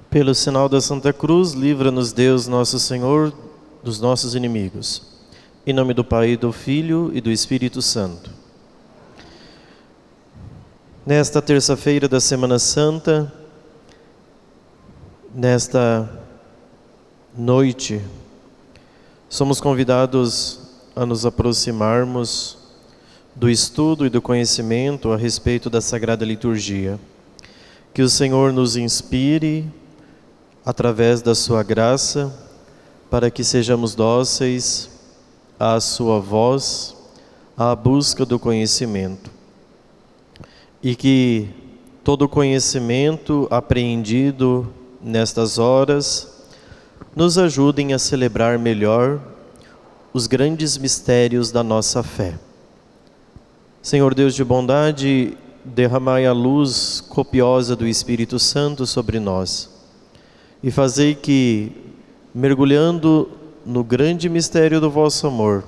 Pelo sinal da Santa Cruz, livra-nos Deus nosso Senhor dos nossos inimigos. Em nome do Pai, do Filho e do Espírito Santo. Nesta terça-feira da Semana Santa, nesta noite, somos convidados a nos aproximarmos do estudo e do conhecimento a respeito da Sagrada Liturgia. Que o Senhor nos inspire através da sua graça, para que sejamos dóceis à sua voz, à busca do conhecimento. E que todo conhecimento apreendido nestas horas nos ajudem a celebrar melhor os grandes mistérios da nossa fé. Senhor Deus de bondade, derramai a luz copiosa do Espírito Santo sobre nós e fazei que, mergulhando no grande mistério do vosso amor,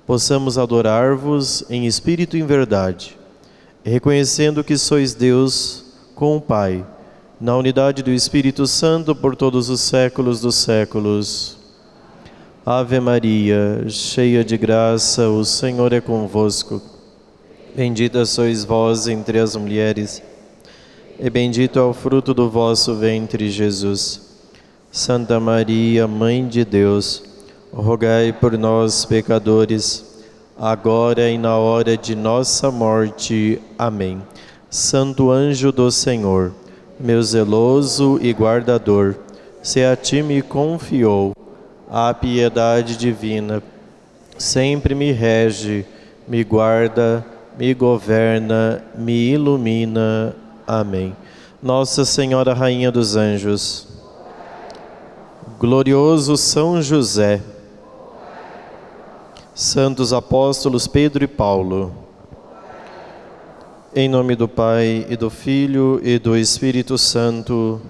possamos adorar-vos em espírito e em verdade, reconhecendo que sois Deus com o Pai, na unidade do Espírito Santo por todos os séculos dos séculos. Ave Maria, cheia de graça, o Senhor é convosco. Bendita sois vós entre as mulheres, e bendito é o fruto do vosso ventre, Jesus. Santa Maria, Mãe de Deus, rogai por nós, pecadores, agora e na hora de nossa morte. Amém. Santo anjo do Senhor, meu zeloso e guardador, se a ti me confiou a piedade divina, sempre me rege, me guarda, me governa, me ilumina. Amém. Nossa Senhora Rainha dos Anjos, glorioso São José, santos apóstolos Pedro e Paulo, em nome do Pai e do Filho e do Espírito Santo.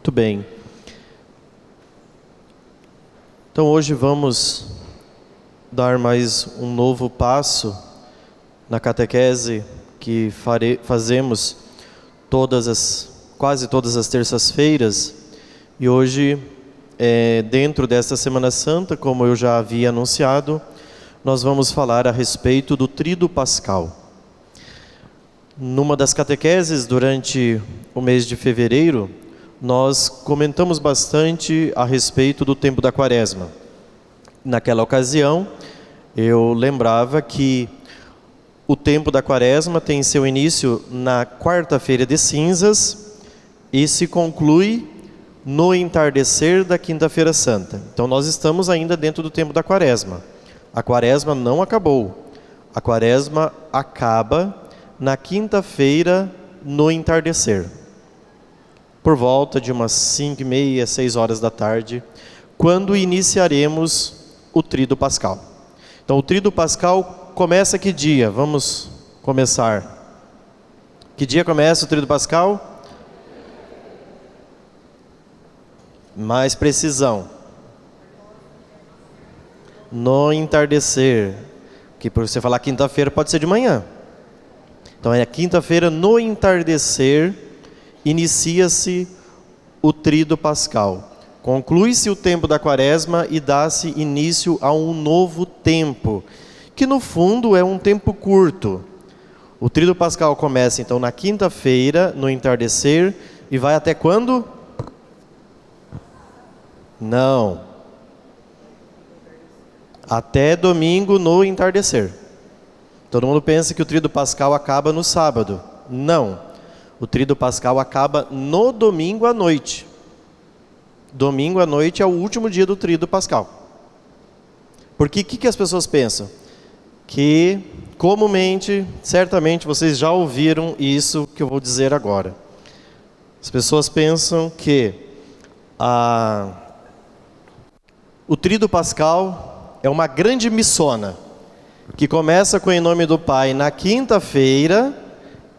Muito bem. Então hoje vamos dar mais um novo passo na catequese que fazemos quase todas as terças-feiras. E hoje, dentro desta Semana Santa, como eu já havia anunciado, nós vamos falar a respeito do Tríduo Pascal. Numa das catequeses, durante o mês de fevereiro, nós comentamos bastante a respeito do tempo da Quaresma. Naquela ocasião, eu lembrava que o tempo da Quaresma tem seu início na quarta-feira de cinzas e se conclui no entardecer da quinta-feira santa. Então nós estamos ainda dentro do tempo da Quaresma. A Quaresma não acabou. A Quaresma acaba na quinta-feira no entardecer, por volta de umas 5h30, 6 horas da tarde, quando iniciaremos o Tríduo Pascal. Então o Tríduo Pascal começa que dia? Vamos começar. Que dia começa o Tríduo Pascal? Mais precisão. No entardecer. Que por você falar quinta-feira pode ser de manhã. Então é quinta-feira no entardecer, inicia-se o Tríduo Pascal. Conclui-se o tempo da Quaresma e dá-se início a um novo tempo, que no fundo é um tempo curto. O Tríduo Pascal começa então na quinta-feira, no entardecer, e vai até quando? Não. Até domingo no entardecer. Todo mundo pensa que o Tríduo Pascal acaba no sábado. Não. O Tríduo Pascal acaba no domingo à noite. Domingo à noite é o último dia do Tríduo Pascal. Porque o que as pessoas pensam? Que comumente, certamente vocês já ouviram isso que eu vou dizer agora. As pessoas pensam que o Tríduo Pascal é uma grande missona, que começa com o Em Nome do Pai na quinta-feira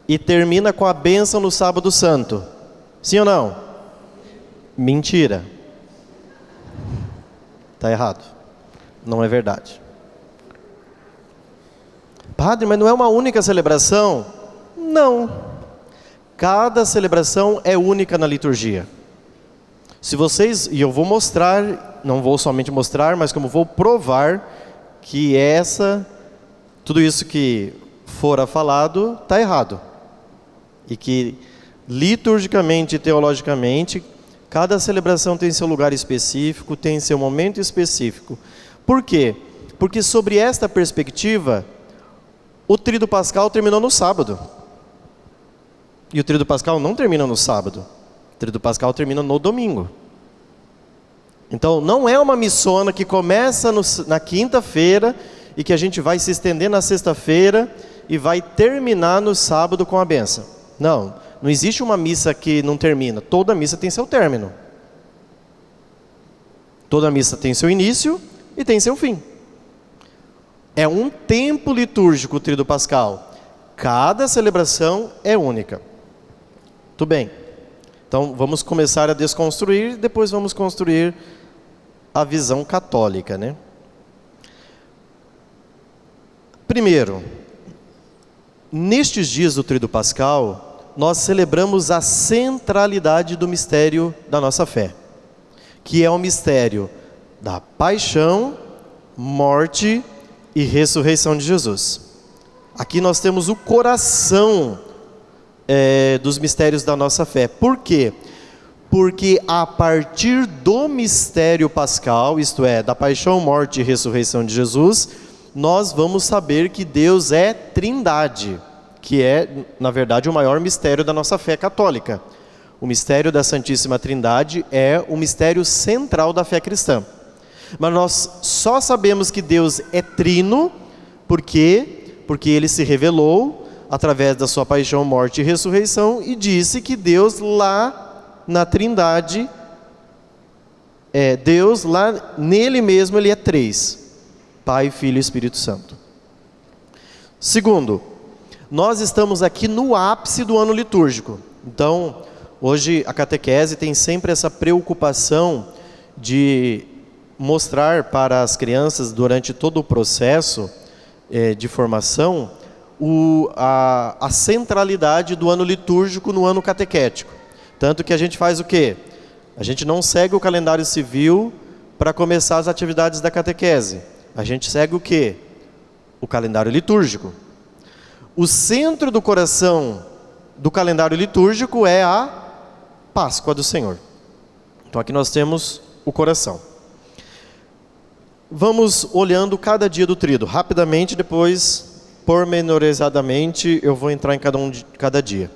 e termina com a bênção no sábado santo. Sim ou não? Mentira. Está errado. Não é verdade. Padre, mas não é uma única celebração? Não. Cada celebração é única na liturgia. Se vocês, e eu vou mostrar, não vou somente mostrar, mas como vou provar que tudo isso que fora falado está errado. E que liturgicamente e teologicamente, cada celebração tem seu lugar específico, tem seu momento específico. Por quê? Porque sobre esta perspectiva, o Tríduo Pascal terminou no sábado. E o Tríduo Pascal não termina no sábado. O Tríduo Pascal termina no domingo. Então, não é uma missona que começa na quinta-feira e que a gente vai se estender na sexta-feira e vai terminar no sábado com a bênção. Não, não existe uma missa que não termina. Toda missa tem seu término. Toda missa tem seu início e tem seu fim. É um tempo litúrgico o Tríduo Pascal. Cada celebração é única. Tudo bem. Então vamos começar a desconstruir, depois vamos construir a visão católica, né? Primeiro, nestes dias do Tríduo Pascal, nós celebramos a centralidade do mistério da nossa fé, que é o mistério da paixão, morte e ressurreição de Jesus. Aqui nós temos o coração dos mistérios da nossa fé. Por quê? Porque a partir do mistério pascal, isto é, da paixão, morte e ressurreição de Jesus, nós vamos saber que Deus é trindade, que é, na verdade, o maior mistério da nossa fé católica. O mistério da Santíssima Trindade é o mistério central da fé cristã. Mas nós só sabemos que Deus é trino, porque Ele se revelou através da sua paixão, morte e ressurreição, e disse que Deus lá na Trindade, Deus lá nele mesmo, Ele é três: Pai, Filho e Espírito Santo. Segundo, nós estamos aqui no ápice do ano litúrgico. Então, hoje a catequese tem sempre essa preocupação de mostrar para as crianças, durante todo o processo de formação, a centralidade do ano litúrgico no ano catequético. Tanto que a gente faz o quê? A gente não segue o calendário civil para começar as atividades da catequese. A gente segue o quê? O calendário litúrgico. O centro do coração do calendário litúrgico é a Páscoa do Senhor. Então aqui nós temos o coração. Vamos olhando cada dia do tríduo. Rapidamente, depois, pormenorizadamente, eu vou entrar em cada dia.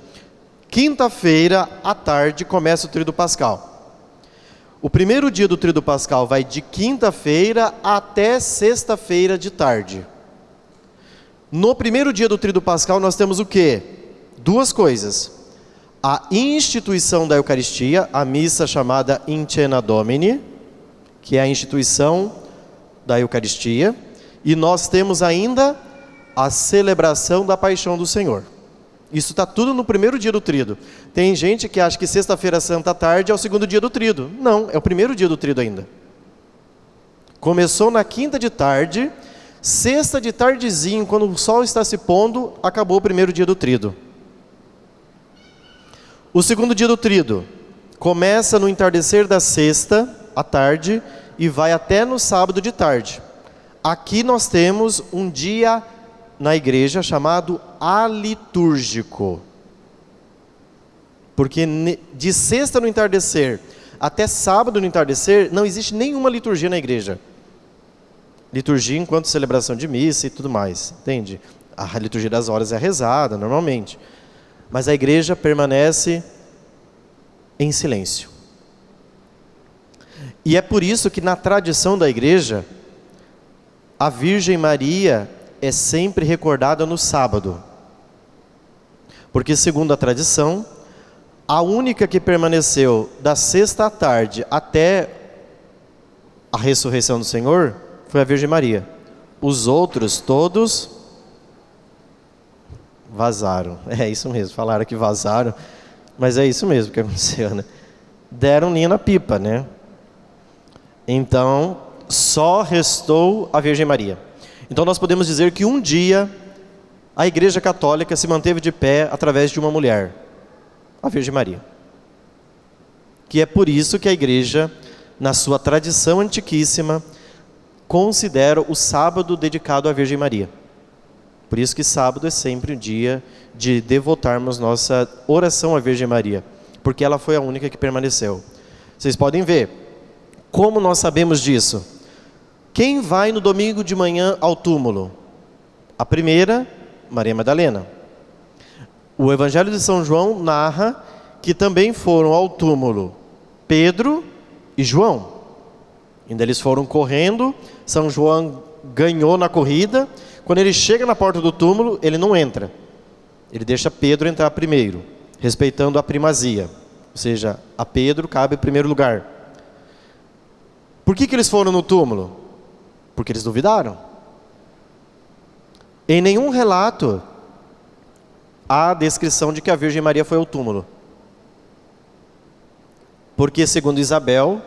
Quinta-feira, à tarde, começa o tríduo pascal. O primeiro dia do tríduo pascal vai de quinta-feira até sexta-feira de tarde. No primeiro dia do tríduo pascal nós temos o quê? Duas coisas. A instituição da Eucaristia, a missa chamada In Cena Domini, que é a instituição da Eucaristia, e nós temos ainda a celebração da Paixão do Senhor. Isso está tudo no primeiro dia do tríduo. Tem gente que acha que sexta-feira santa à tarde é o segundo dia do tríduo. Não, é o primeiro dia do tríduo ainda. Começou na quinta de tarde, sexta de tardezinho, quando o sol está se pondo, acabou o primeiro dia do tríduo. O segundo dia do tríduo começa no entardecer da sexta à tarde e vai até no sábado de tarde. Aqui nós temos um dia na igreja chamado alitúrgico. Porque de sexta no entardecer até sábado no entardecer não existe nenhuma liturgia na igreja. Liturgia enquanto celebração de missa e tudo mais, entende? A liturgia das horas é rezada normalmente, mas a igreja permanece em silêncio. E é por isso que na tradição da igreja, a Virgem Maria é sempre recordada no sábado. Porque segundo a tradição, a única que permaneceu da sexta à tarde até a ressurreição do Senhor foi a Virgem Maria. Os outros todos vazaram. É isso mesmo, falaram que vazaram, mas é isso mesmo que aconteceu, né? Deram linha na pipa, né? Então, Só restou a Virgem Maria. Então nós podemos dizer que um dia a Igreja Católica se manteve de pé através de uma mulher, a Virgem Maria. Que é por isso que a Igreja, na sua tradição antiquíssima, considera o sábado dedicado à Virgem Maria. Por isso que sábado é sempre um dia de devotarmos nossa oração à Virgem Maria, porque ela foi a única que permaneceu. Vocês podem ver, como nós sabemos disso? Quem vai no domingo de manhã ao túmulo? A primeira, Maria Madalena. O Evangelho de São João narra que também foram ao túmulo Pedro e João. Ainda eles foram correndo, São João ganhou na corrida. Quando ele chega na porta do túmulo, ele não entra. Ele deixa Pedro entrar primeiro, respeitando a primazia. Ou seja, a Pedro cabe em primeiro lugar. Por que eles foram no túmulo? Porque eles duvidaram. Em nenhum relato há a descrição de que a Virgem Maria foi ao túmulo. Porque, segundo Isabel,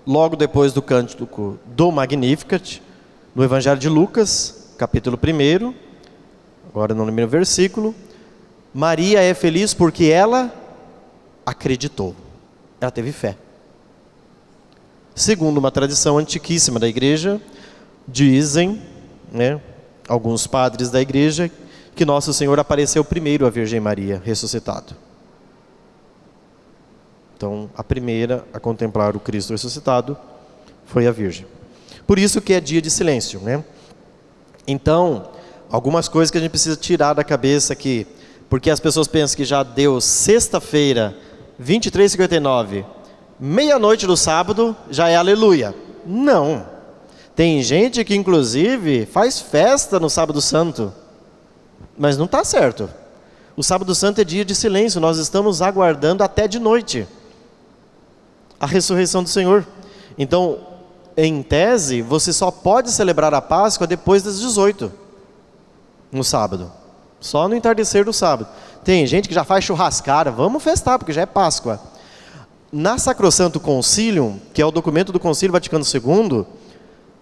logo depois do cântico do Magnificat, no Evangelho de Lucas, capítulo 1, agora não lembro o versículo, Maria é feliz porque ela acreditou. Ela teve fé. Segundo uma tradição antiquíssima da igreja, dizem, alguns padres da igreja, que Nosso Senhor apareceu primeiro à Virgem Maria, ressuscitado. Então, a primeira a contemplar o Cristo ressuscitado foi a Virgem. Por isso que é dia de silêncio, Então, algumas coisas que a gente precisa tirar da cabeça aqui, porque as pessoas pensam que já deu sexta-feira, 23h59, meia-noite do sábado, já é aleluia. Não. Tem gente que, inclusive, faz festa no sábado santo, mas não está certo. O sábado santo é dia de silêncio, nós estamos aguardando até de noite a ressurreição do Senhor. Então, em tese, você só pode celebrar a Páscoa depois das 18, no sábado. Só no entardecer do sábado. Tem gente que já faz churrascada, vamos festar, porque já é Páscoa. Na Sacrosanto Concilium, que é o documento do Concílio Vaticano II,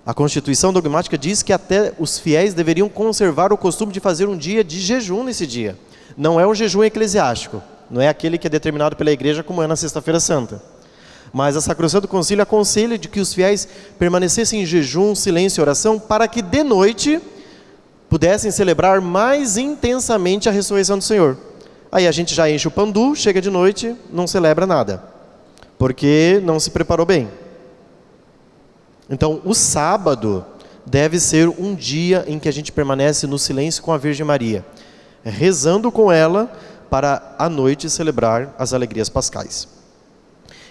a Constituição Dogmática diz que até os fiéis deveriam conservar o costume de fazer um dia de jejum nesse dia. Não é um jejum eclesiástico, não é aquele que é determinado pela igreja como é na Sexta-feira Santa. Mas a Sacrosanto Concílio aconselha de que os fiéis permanecessem em jejum, silêncio e oração, para que de noite pudessem celebrar mais intensamente a ressurreição do Senhor. Aí a gente já enche o pandu, chega de noite, não celebra nada, porque não se preparou bem. Então, o sábado deve ser um dia em que a gente permanece no silêncio com a Virgem Maria, rezando com ela para à noite celebrar as alegrias pascais.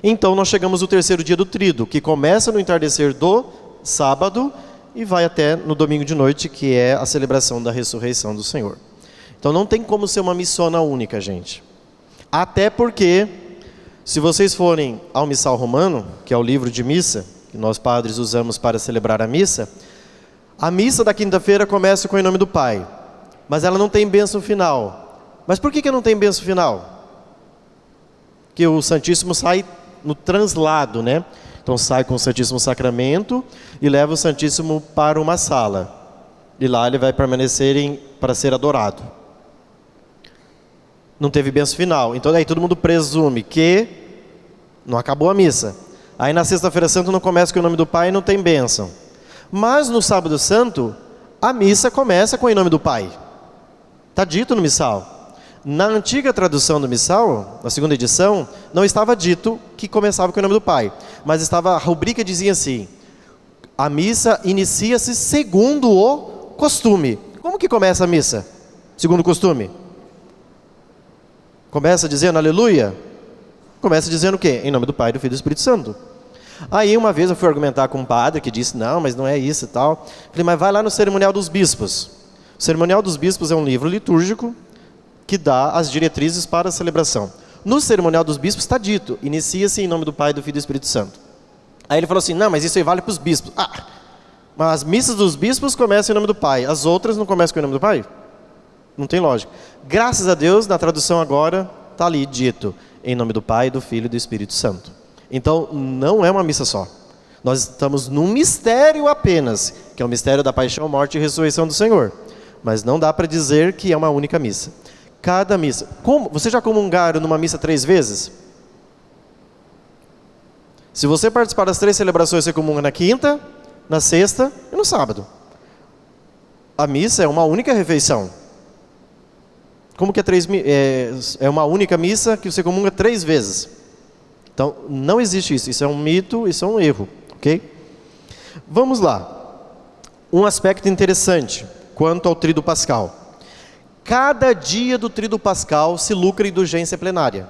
Então, nós chegamos ao terceiro dia do tríduo, que começa no entardecer do sábado e vai até no domingo de noite, que é a celebração da ressurreição do Senhor. Então, não tem como ser uma missona única, gente. Até porque, se vocês forem ao Missal Romano, que é o livro de missa, que nós padres usamos para celebrar a missa da quinta-feira começa com o nome do Pai, mas ela não tem bênção final. Mas por que não tem bênção final? Que o Santíssimo sai no translado, Então sai com o Santíssimo Sacramento e leva o Santíssimo para uma sala. E lá ele vai permanecer para ser adorado. Não teve bênção final. Então aí todo mundo presume que não acabou a missa. Aí na Sexta-feira Santa não começa com o nome do Pai e não tem bênção. Mas no Sábado Santo, a missa começa com o nome do Pai. Está dito no missal. Na antiga tradução do missal, na segunda edição, não estava dito que começava com o nome do Pai. Mas a rubrica dizia assim: a missa inicia-se segundo o costume. Como que começa a missa? Segundo o costume? Começa dizendo aleluia? Começa dizendo o quê? Em nome do Pai, do Filho e do Espírito Santo. Aí uma vez eu fui argumentar com um padre que disse, não, mas não é isso e tal. Falei, mas vai lá no Cerimonial dos Bispos. O Cerimonial dos Bispos é um livro litúrgico que dá as diretrizes para a celebração. No Cerimonial dos Bispos está dito, inicia-se em nome do Pai, do Filho e do Espírito Santo. Aí ele falou assim, não, mas isso aí vale para os bispos. Mas as missas dos bispos começam em nome do Pai, as outras não começam com o nome do Pai? Não tem lógica. Graças a Deus, na tradução agora, está ali dito, em nome do Pai, do Filho e do Espírito Santo. Então, não é uma missa só. Nós estamos num mistério apenas, que é o mistério da paixão, morte e ressurreição do Senhor. Mas não dá para dizer que é uma única missa. Cada missa. Você já comungaram numa missa 3 vezes? Se você participar das 3 celebrações, você comunga na quinta, na sexta e no sábado. A missa é uma única refeição. Como que é uma única missa que você comunga 3 vezes? Então, não existe isso. Isso é um mito, isso é um erro. Ok? Vamos lá. Um aspecto interessante quanto ao tríduo pascal. Cada dia do tríduo pascal se lucra indulgência plenária.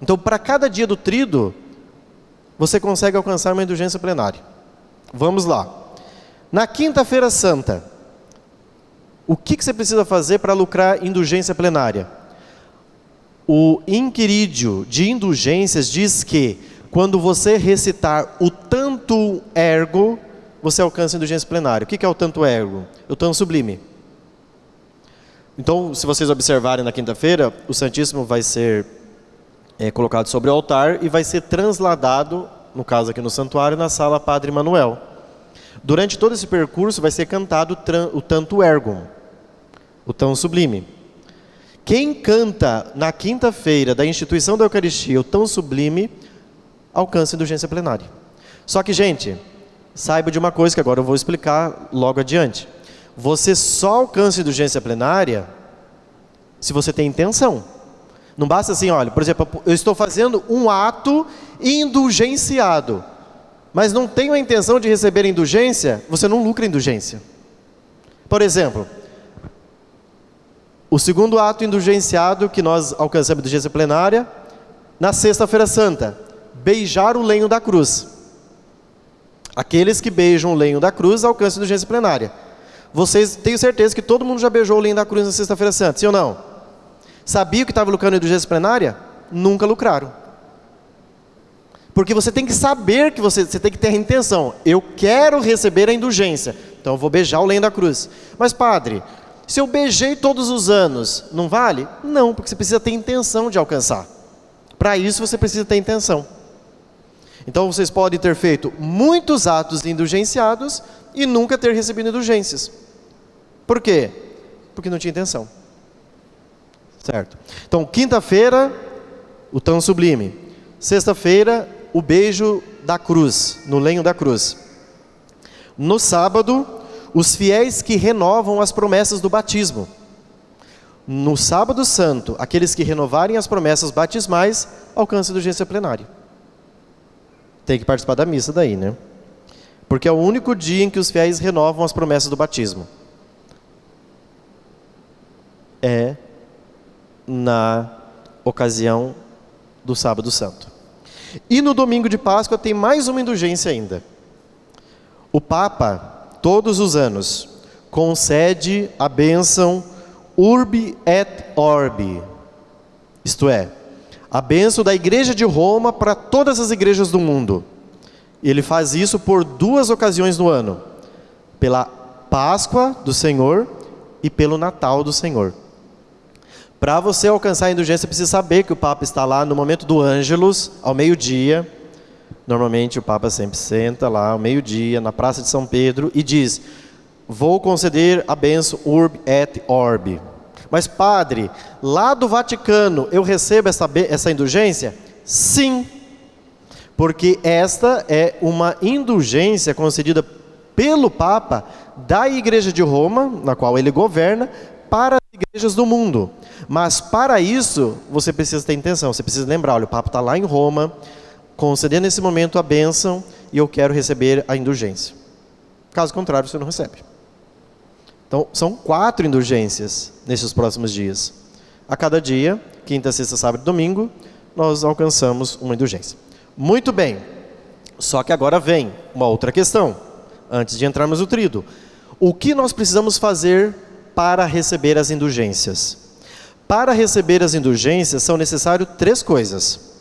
Então, para cada dia do tríduo, você consegue alcançar uma indulgência plenária. Vamos lá. Na quinta-feira santa, o que você precisa fazer para lucrar indulgência plenária? O Inquirídio de Indulgências diz que, quando você recitar o tantum ergo, você alcança indulgência plenária. O que é o tantum ergo? O tantum sublime. Então, se vocês observarem na quinta-feira, o Santíssimo vai ser colocado sobre o altar e vai ser transladado, no caso aqui no santuário, na sala Padre Manuel. Durante todo esse percurso vai ser cantado o tantum ergum, o tantum sublime. Quem canta na quinta-feira da instituição da Eucaristia o tantum sublime, alcança indulgência plenária. Só que, gente, saiba de uma coisa que agora eu vou explicar logo adiante. Você só alcança indulgência plenária se você tem intenção. Não basta assim, olha, por exemplo, eu estou fazendo um ato indulgenciado, mas não tenho a intenção de receber indulgência, você não lucra indulgência. Por exemplo, o segundo ato indulgenciado que nós alcançamos indulgência plenária, na sexta-feira santa, beijar o lenho da cruz. Aqueles que beijam o lenho da cruz alcançam indulgência plenária. Vocês, tenho certeza que todo mundo já beijou o lenho da cruz na sexta-feira santa, sim ou não? Sabia que estava lucrando indulgência plenária? Nunca lucraram. Porque você tem que saber que você tem que ter a intenção. Eu quero receber a indulgência, então eu vou beijar o lenho da cruz. Mas padre, se eu beijei todos os anos, não vale? Não, porque você precisa ter intenção de alcançar. Para isso você precisa ter intenção. Então vocês podem ter feito muitos atos indulgenciados e nunca ter recebido indulgências. Por quê? Porque não tinha intenção. Certo? Então, quinta-feira, o tantum sublime. Sexta-feira, o beijo da cruz, no lenho da cruz. No sábado, os fiéis que renovam as promessas do batismo. No sábado santo, aqueles que renovarem as promessas batismais, alcançam indulgência plenária. Tem que participar da missa daí, né? Porque é o único dia em que os fiéis renovam as promessas do batismo. É na ocasião do sábado santo. E no domingo de Páscoa tem mais uma indulgência ainda. O Papa, todos os anos, concede a bênção Urbi et Orbi, isto é, a bênção da Igreja de Roma para todas as igrejas do mundo. Ele faz isso por 2 ocasiões no ano, pela Páscoa do Senhor e pelo Natal do Senhor. Para você alcançar a indulgência, precisa saber que o Papa está lá no momento do Ângelus, ao meio-dia. Normalmente o Papa sempre senta lá ao meio-dia, na Praça de São Pedro, e diz: vou conceder a bênção Urbi et Orbi. Mas padre, lá do Vaticano eu recebo essa indulgência? Sim, porque esta é uma indulgência concedida pelo Papa da Igreja de Roma, na qual ele governa, para as igrejas do mundo. Mas para isso, você precisa ter intenção, você precisa lembrar, olha, o Papa está lá em Roma, concedendo nesse momento a bênção, e eu quero receber a indulgência. Caso contrário, você não recebe. Então, são 4 indulgências nesses próximos dias. A cada dia, quinta, sexta, sábado e domingo, nós alcançamos uma indulgência. Muito bem, só que agora vem uma outra questão, antes de entrarmos no tríduo. O que nós precisamos fazer para receber as indulgências? Para receber as indulgências são necessárias 3 coisas.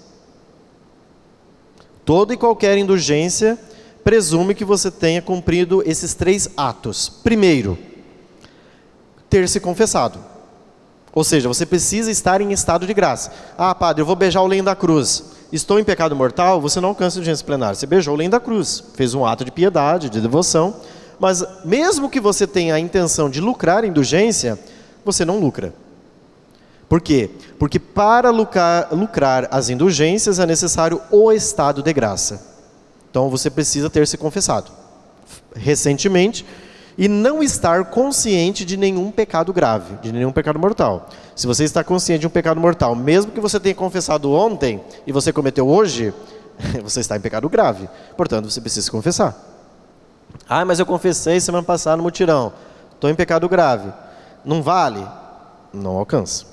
Toda e qualquer indulgência presume que você tenha cumprido esses 3 atos. Primeiro, ter se confessado. Ou seja, você precisa estar em estado de graça. Ah, padre, eu vou beijar o lenho da cruz. estou em pecado mortal, você não alcança a indulgência plenária. Você beijou o lenho da cruz, fez um ato de piedade, de devoção, mas mesmo que você tenha a intenção de lucrar a indulgência, você não lucra. Por quê? Porque para lucrar as indulgências é necessário o estado de graça. Então você precisa ter se confessado recentemente e não estar consciente de nenhum pecado grave, de nenhum pecado mortal. Se você está consciente de um pecado mortal, mesmo que você tenha confessado ontem e você cometeu hoje, você está em pecado grave. Portanto, você precisa se confessar. Ah, mas eu confessei semana passada no mutirão. Estou em pecado grave. Não vale? Não alcança.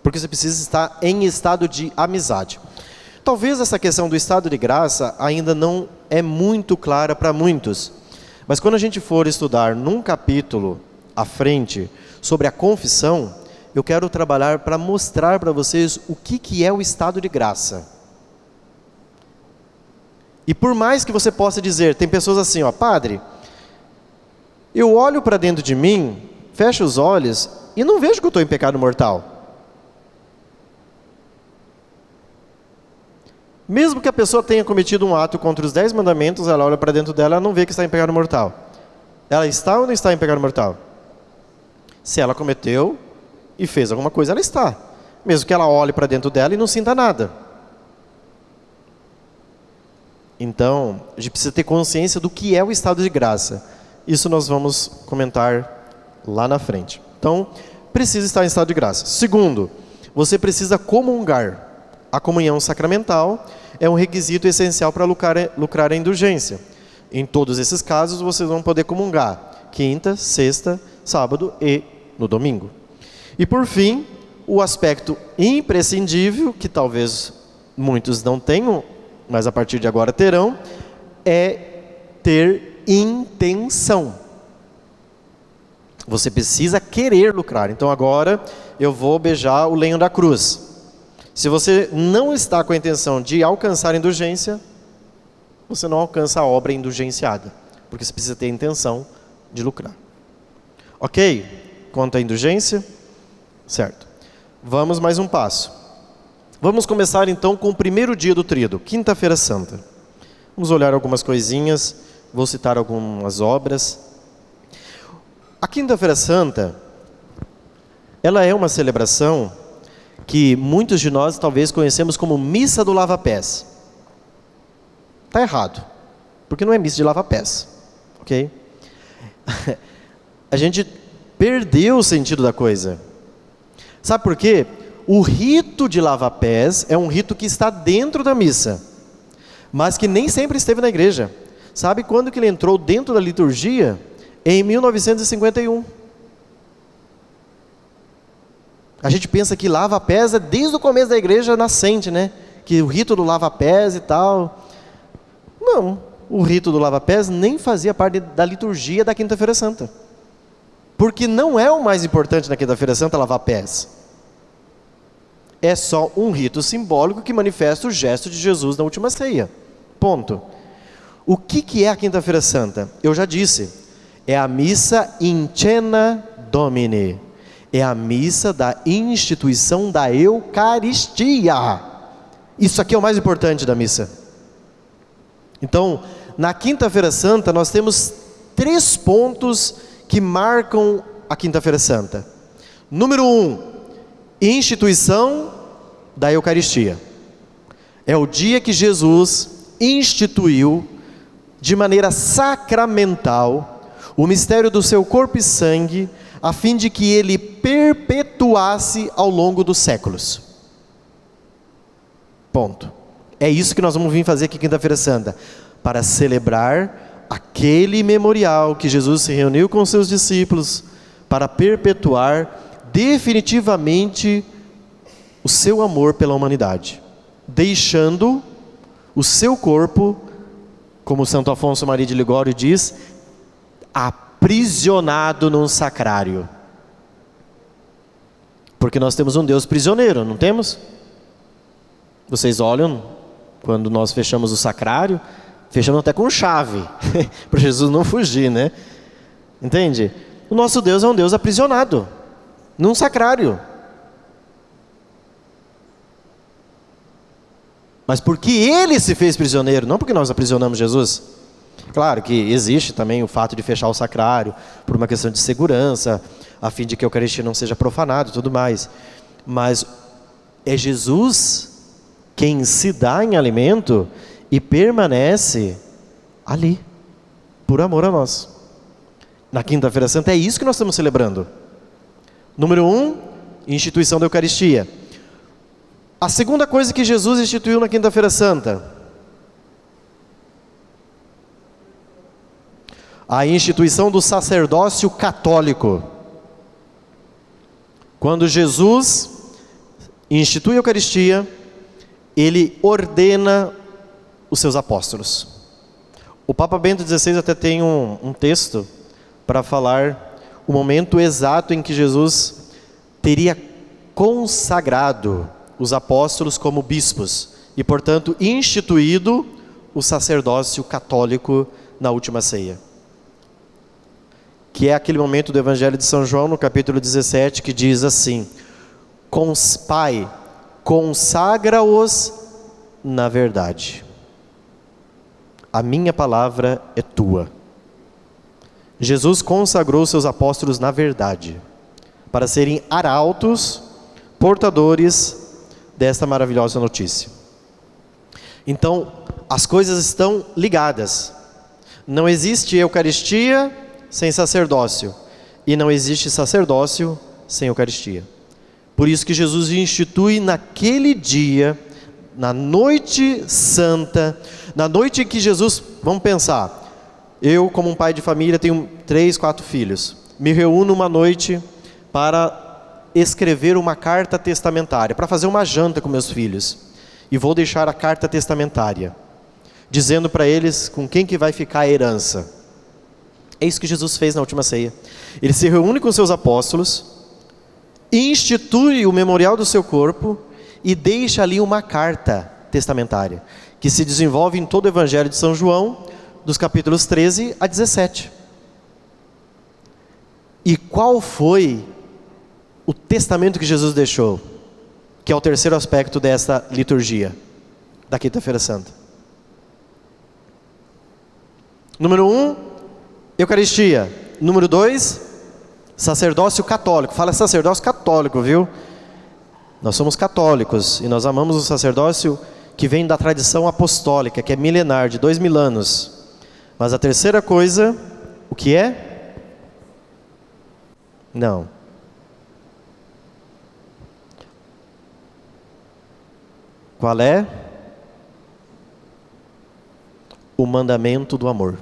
Porque você precisa estar em estado de amizade. Talvez essa questão do estado de graça ainda não é muito clara para muitos. Mas quando a gente for estudar num capítulo à frente sobre a confissão, eu quero trabalhar para mostrar para vocês o que é o estado de graça. E por mais que você possa dizer, tem pessoas assim, ó, padre, eu olho para dentro de mim, fecho os olhos e não vejo que eu estou em pecado mortal. Mesmo que a pessoa tenha cometido um ato contra os 10 mandamentos, ela olha para dentro dela, ela não vê que está em pecado mortal. Ela está ou não está em pecado mortal? Se ela cometeu e fez alguma coisa, ela está. Mesmo que ela olhe para dentro dela e não sinta nada. Então, a gente precisa ter consciência do que é o estado de graça. Isso nós vamos comentar lá na frente. Então, precisa estar em estado de graça. Segundo, você precisa comungar. A comunhão sacramental é um requisito essencial para lucrar a indulgência. Em todos esses casos, vocês vão poder comungar quinta, sexta, sábado e no domingo. E por fim, o aspecto imprescindível, que talvez muitos não tenham, mas a partir de agora terão, é ter intenção. Você precisa querer lucrar. Então agora eu vou beijar o lenho da cruz. Se você não está com a intenção de alcançar a indulgência, você não alcança a obra indulgenciada, porque você precisa ter a intenção de lucrar. Ok? Quanto à indulgência? Certo. Vamos mais um passo. Vamos começar então com o primeiro dia do tríduo, Quinta-feira Santa. Vamos olhar algumas coisinhas, vou citar algumas obras. A Quinta-feira Santa, ela é uma celebração que muitos de nós talvez conhecemos como Missa do Lava-Pés. Está errado, porque não é missa de lava-pés, ok? A gente perdeu o sentido da coisa. Sabe por quê? O rito de lava-pés é um rito que está dentro da missa, mas que nem sempre esteve na igreja. Sabe quando que ele entrou dentro da liturgia? Em 1951. A gente pensa que lava-pés é desde o começo da igreja nascente, né? Que o rito do lava-pés e tal. Não, o rito do lava-pés nem fazia parte da liturgia da Quinta-feira Santa. Porque não é o mais importante na Quinta-feira Santa lavar pés. É só um rito simbólico que manifesta o gesto de Jesus na última ceia. Ponto. O que é a Quinta-feira Santa? Eu já disse, é a missa in cena Domini. É a missa da instituição da Eucaristia. Isso aqui é o mais importante da missa. Então, na Quinta-feira Santa, nós temos 3 pontos que marcam a Quinta-feira Santa. Número 1, instituição da Eucaristia. É o dia que Jesus instituiu, de maneira sacramental, o mistério do seu corpo e sangue, a fim de que ele perpetuasse ao longo dos séculos. Ponto. É isso que nós vamos vir fazer aqui Quinta-feira Santa, para celebrar aquele memorial que Jesus se reuniu com seus discípulos para perpetuar definitivamente o seu amor pela humanidade, deixando o seu corpo, como Santo Afonso Maria de Ligório diz, aprisionado num sacrário. Porque nós temos um Deus prisioneiro, não temos? Vocês olham, quando nós fechamos o sacrário, fechamos até com chave, para Jesus não fugir, né? Entende? O nosso Deus é um Deus aprisionado, num sacrário. mas porque ele se fez prisioneiro, não porque nós aprisionamos Jesus. Claro que existe também o fato de fechar o sacrário por uma questão de segurança, a fim de que a Eucaristia não seja profanada e tudo mais. Mas é Jesus quem se dá em alimento e permanece ali, por amor a nós. Na Quinta-feira Santa é isso que nós estamos celebrando. Número 1, instituição da Eucaristia. A segunda coisa que Jesus instituiu na Quinta-feira Santa, a instituição do sacerdócio católico. Quando Jesus institui a Eucaristia, ele ordena os seus apóstolos. O Papa Bento XVI até tem um texto para falar o momento exato em que Jesus teria consagrado os apóstolos como bispos e, portanto, instituído o sacerdócio católico na última ceia. Que é aquele momento do Evangelho de São João, no capítulo 17, que diz assim: Pai, consagra-os na verdade. A minha palavra é tua. Jesus consagrou seus apóstolos na verdade, para serem arautos, portadores desta maravilhosa notícia. Então, as coisas estão ligadas. Não existe Eucaristia sem sacerdócio, e não existe sacerdócio sem Eucaristia. Por isso que Jesus institui naquele dia, na noite santa, na noite em que Jesus, vamos pensar, eu como um pai de família tenho 3, 4 filhos, me reúno uma noite para escrever uma carta testamentária, para fazer uma janta com meus filhos, e vou deixar a carta testamentária, dizendo para eles com quem que vai ficar a herança. É isso que Jesus fez na última ceia. Ele se reúne com seus apóstolos, institui o memorial do seu corpo e deixa ali uma carta testamentária, que se desenvolve em todo o Evangelho de São João, dos capítulos 13 a 17. E qual foi o testamento que Jesus deixou? Que é o terceiro aspecto desta liturgia da Quinta-feira Santa. Número 1, Eucaristia. Número 2, sacerdócio católico. Fala sacerdócio católico, viu? Nós somos católicos e nós amamos o sacerdócio que vem da tradição apostólica, que é milenar, de 2000 anos. Mas a terceira coisa, o que é? Não. Qual é? O mandamento do amor.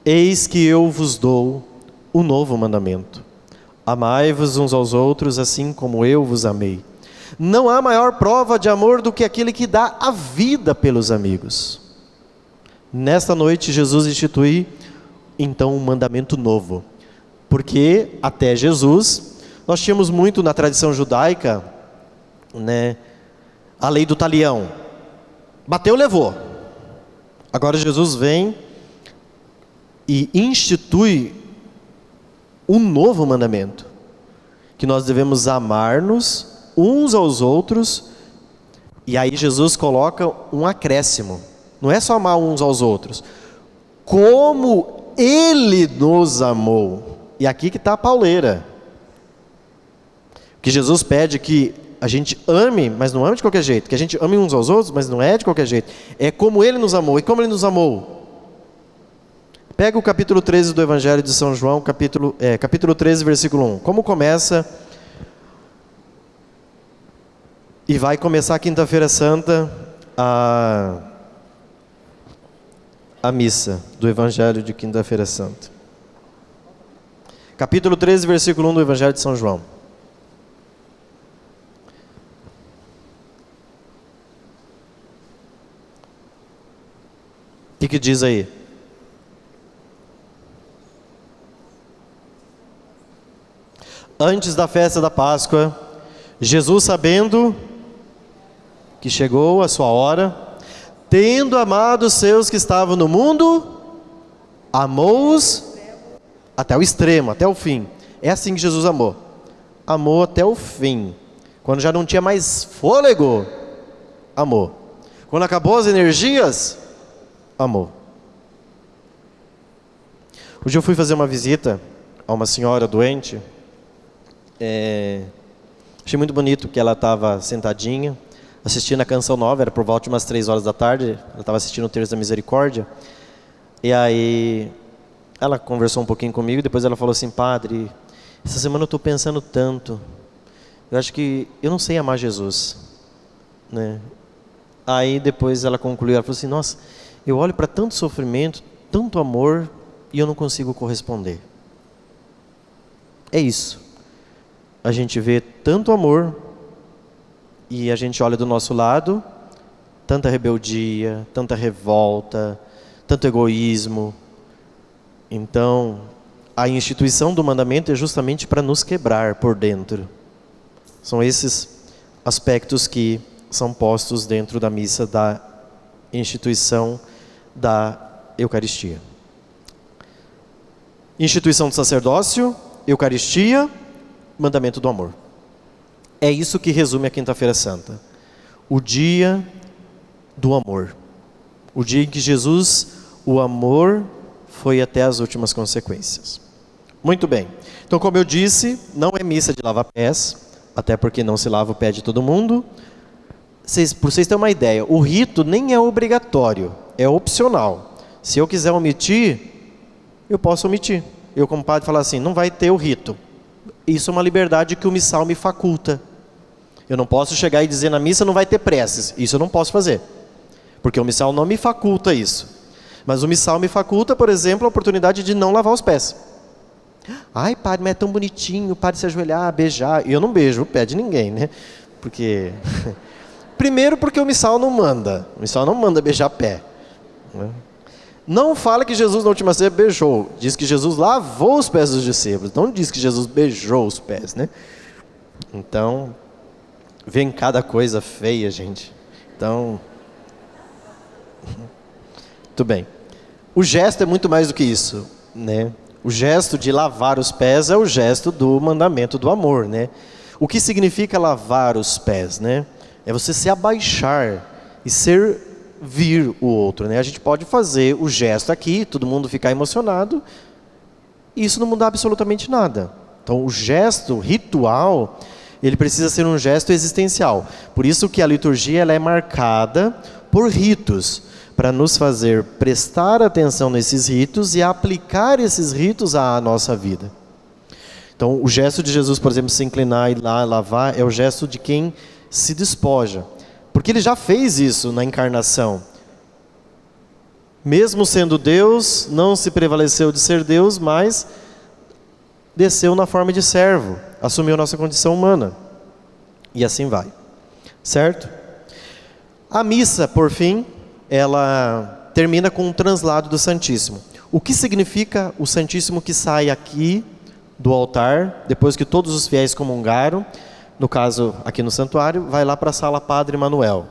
Eis que eu vos dou um novo mandamento. Amai-vos uns aos outros assim como eu vos amei. Não há maior prova de amor do que aquele que dá a vida pelos amigos. Nesta noite Jesus institui então um mandamento novo. Porque até Jesus, nós tínhamos muito na tradição judaica, né, a lei do talião. Bateu, levou. Agora Jesus vem e institui um novo mandamento, que nós devemos amar-nos uns aos outros, e aí Jesus coloca um acréscimo, não é só amar uns aos outros, como Ele nos amou, e aqui que está a pauleira, que Jesus pede que a gente ame, mas não ame de qualquer jeito, que a gente ame uns aos outros, mas não é de qualquer jeito, é como Ele nos amou. E como Ele nos amou? Pega o capítulo 13 do Evangelho de São João, capítulo 13, versículo 1. Como começa? E vai começar a Quinta-feira Santa, a missa do Evangelho de Quinta-feira Santa. Capítulo 13, versículo 1 do Evangelho de São João. O que diz aí? Antes da festa da Páscoa, Jesus, sabendo que chegou a sua hora, tendo amado os seus que estavam no mundo, amou-os até o extremo, até o fim. É assim que Jesus amou. Amou até o fim. Quando já não tinha mais fôlego, amou. Quando acabou as energias, amou. Hoje eu fui fazer uma visita a uma senhora doente. Achei muito bonito que ela estava sentadinha, assistindo a canção nova, era por volta de umas 3 horas da tarde, ela estava assistindo o Terço da Misericórdia. E aí, ela conversou um pouquinho comigo, depois ela falou assim: padre, essa semana eu estou pensando tanto, eu acho que eu não sei amar Jesus, né? Aí depois ela concluiu, ela falou assim: nossa, eu olho para tanto sofrimento, tanto amor, e eu não consigo corresponder. É isso. A gente vê tanto amor, e a gente olha do nosso lado, tanta rebeldia, tanta revolta, tanto egoísmo. Então, a instituição do mandamento é justamente para nos quebrar por dentro. São esses aspectos que são postos dentro da missa da instituição da Eucaristia. Instituição do sacerdócio, Eucaristia, mandamento do amor. É isso que resume a Quinta-feira Santa. O dia do amor. O dia em que Jesus, o amor, foi até as últimas consequências. Muito bem. Então, como eu disse, não é missa de lavar pés, até porque não se lava o pé de todo mundo. Por vocês terem uma ideia, o rito nem é obrigatório, é opcional. Se eu quiser omitir, eu posso omitir. Eu, como padre, falar assim: não vai ter o rito. Isso é uma liberdade que o missal me faculta. Eu não posso chegar e dizer na missa não vai ter preces. Isso eu não posso fazer, porque o missal não me faculta isso. Mas o missal me faculta, por exemplo, a oportunidade de não lavar os pés. Ai, padre, mas é tão bonitinho o padre se ajoelhar, beijar. E eu não beijo o pé de ninguém, né? Porque... Primeiro porque o missal não manda. O missal não manda beijar pé. Não fala que Jesus na última ceia beijou. Diz que Jesus lavou os pés dos discípulos. Não diz que Jesus beijou os pés, né? Então, vem cada coisa feia, gente. Então, muito bem. O gesto é muito mais do que isso, né? O gesto de lavar os pés é o gesto do mandamento do amor, né? O que significa lavar os pés, né? É você se abaixar e servir o outro, né? A gente pode fazer o gesto aqui, todo mundo ficar emocionado, e isso não muda absolutamente nada. Então, o gesto ritual, ele precisa ser um gesto existencial. Por isso que a liturgia ela é marcada por ritos, para nos fazer prestar atenção nesses ritos e aplicar esses ritos à nossa vida. Então, o gesto de Jesus, por exemplo, se inclinar e ir lá lavar, é o gesto de quem se despoja. Porque ele já fez isso na encarnação. Mesmo sendo Deus, não se prevaleceu de ser Deus, mas desceu na forma de servo, assumiu nossa condição humana. E assim vai. Certo? A missa, por fim, ela termina com um translado do Santíssimo. O que significa o Santíssimo que sai aqui do altar, depois que todos os fiéis comungaram, no caso aqui no santuário, vai lá para a sala Padre Manuel.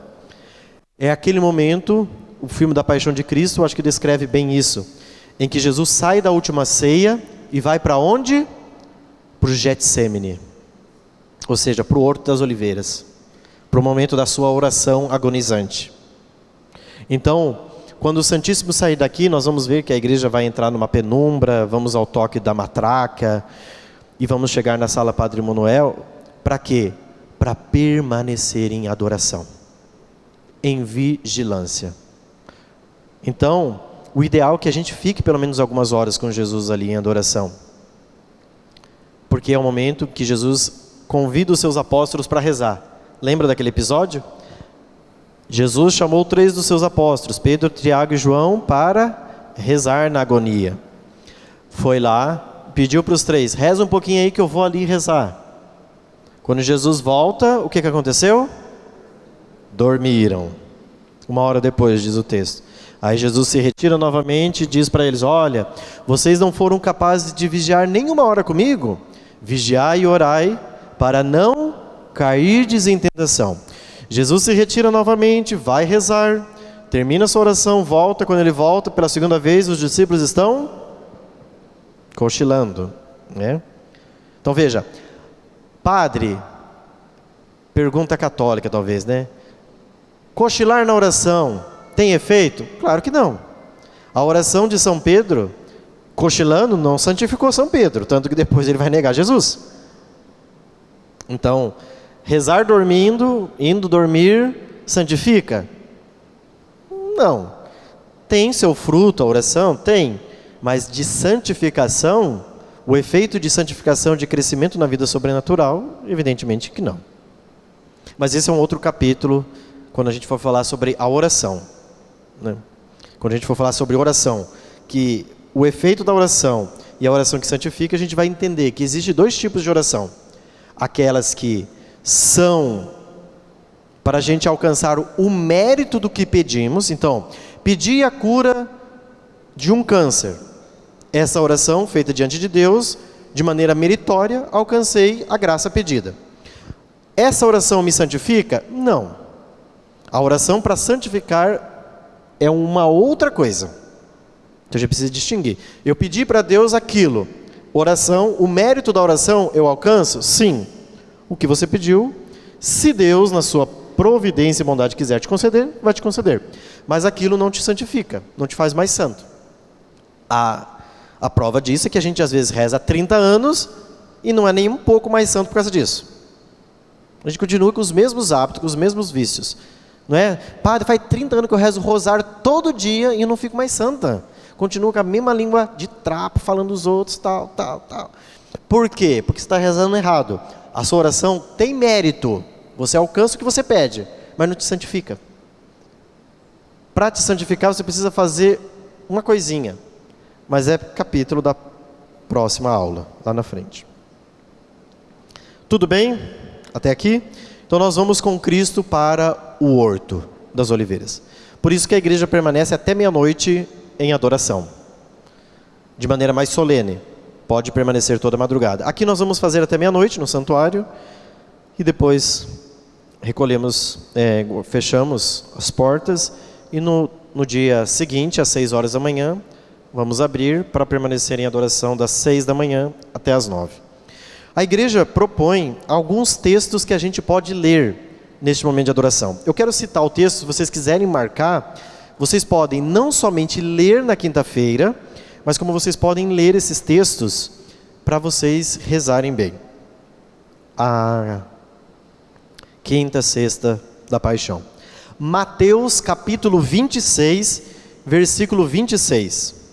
É aquele momento, o filme da Paixão de Cristo, eu acho que descreve bem isso, em que Jesus sai da última ceia e vai para onde? Para o Getsêmani, ou seja, para o Horto das Oliveiras, para o momento da sua oração agonizante. Então, quando o Santíssimo sair daqui, nós vamos ver que a igreja vai entrar numa penumbra, vamos ao toque da matraca e vamos chegar na sala Padre Manuel. Para quê? Para permanecer em adoração, em vigilância. Então, o ideal é que a gente fique pelo menos algumas horas com Jesus ali em adoração, porque é o momento que Jesus convida os seus apóstolos para rezar. Lembra daquele episódio? Jesus chamou 3 dos seus apóstolos, Pedro, Tiago e João, para rezar na agonia. Foi lá, pediu para os 3, reza um pouquinho aí que eu vou ali rezar. Quando Jesus volta, o que aconteceu? Dormiram. 1 hora depois, diz o texto. Aí Jesus se retira novamente e diz para eles: olha, vocês não foram capazes de vigiar nem 1 hora comigo? Vigiai e orai para não cairdes em tentação. Jesus se retira novamente, vai rezar, termina sua oração, volta. Quando ele volta pela segunda vez, os discípulos estão cochilando, né? Então veja, padre, Pergunta católica, talvez, né? Cochilar na oração tem efeito? Claro que não. A oração de São Pedro, cochilando, não santificou São Pedro, tanto que depois ele vai negar Jesus. Então, rezar dormindo, indo dormir, santifica? Não. Tem seu fruto a oração? Tem. Mas de santificação, o efeito de santificação, de crescimento na vida sobrenatural, evidentemente que não. Mas esse é um outro capítulo, quando a gente for falar sobre a oração, né? Quando a gente for falar sobre oração, que o efeito da oração e a oração que santifica, a gente vai entender que existe dois tipos de oração. Aquelas que são para a gente alcançar o mérito do que pedimos. Então, pedir a cura de um câncer. Essa oração feita diante de Deus, de maneira meritória, alcancei a graça pedida. Essa oração me santifica? Não. A oração para santificar é uma outra coisa. Então a gente precisa distinguir. Eu pedi para Deus aquilo. Oração, o mérito da oração eu alcanço? Sim. O que você pediu, se Deus, na sua providência e bondade quiser te conceder, vai te conceder. Mas aquilo não te santifica, não te faz mais santo. A prova disso é que a gente às vezes reza há 30 anos e não é nem um pouco mais santo por causa disso. A gente continua com os mesmos hábitos, com os mesmos vícios. Não é? Padre, faz 30 anos que eu rezo o rosário todo dia e eu não fico mais santa. Continuo com a mesma língua de trapo, falando dos outros, tal. Por quê? Porque você está rezando errado. A sua oração tem mérito. Você alcança o que você pede, mas não te santifica. Para te santificar, você precisa fazer uma coisinha. Mas é capítulo da próxima aula, lá na frente. Tudo bem? Até aqui? Então nós vamos com Cristo para o Horto das Oliveiras. Por isso que a igreja permanece até meia-noite em adoração. De maneira mais solene. Pode permanecer toda a madrugada. Aqui nós vamos fazer até meia-noite no santuário. E depois recolhemos, fechamos as portas. E no dia seguinte, às 6 horas da manhã, vamos abrir para permanecer em adoração das 6 da manhã até as 9. A igreja propõe alguns textos que a gente pode ler neste momento de adoração. Eu quero citar o texto, se vocês quiserem marcar, vocês podem não somente ler na quinta-feira, mas como vocês podem ler esses textos para vocês rezarem bem. A quinta, sexta da Paixão. Mateus capítulo 26, versículo 26.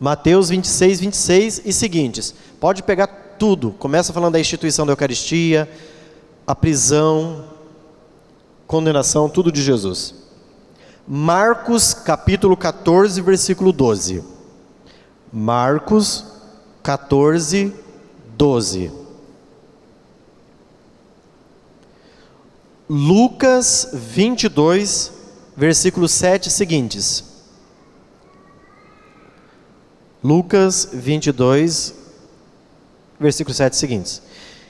Mateus 26, 26 e seguintes. Pode pegar tudo. Começa falando da instituição da Eucaristia, a prisão, condenação, tudo de Jesus. Marcos capítulo 14, versículo 12. Marcos 14, 12. Lucas 22, versículo 7 seguintes. Lucas 22, versículo 7 seguintes.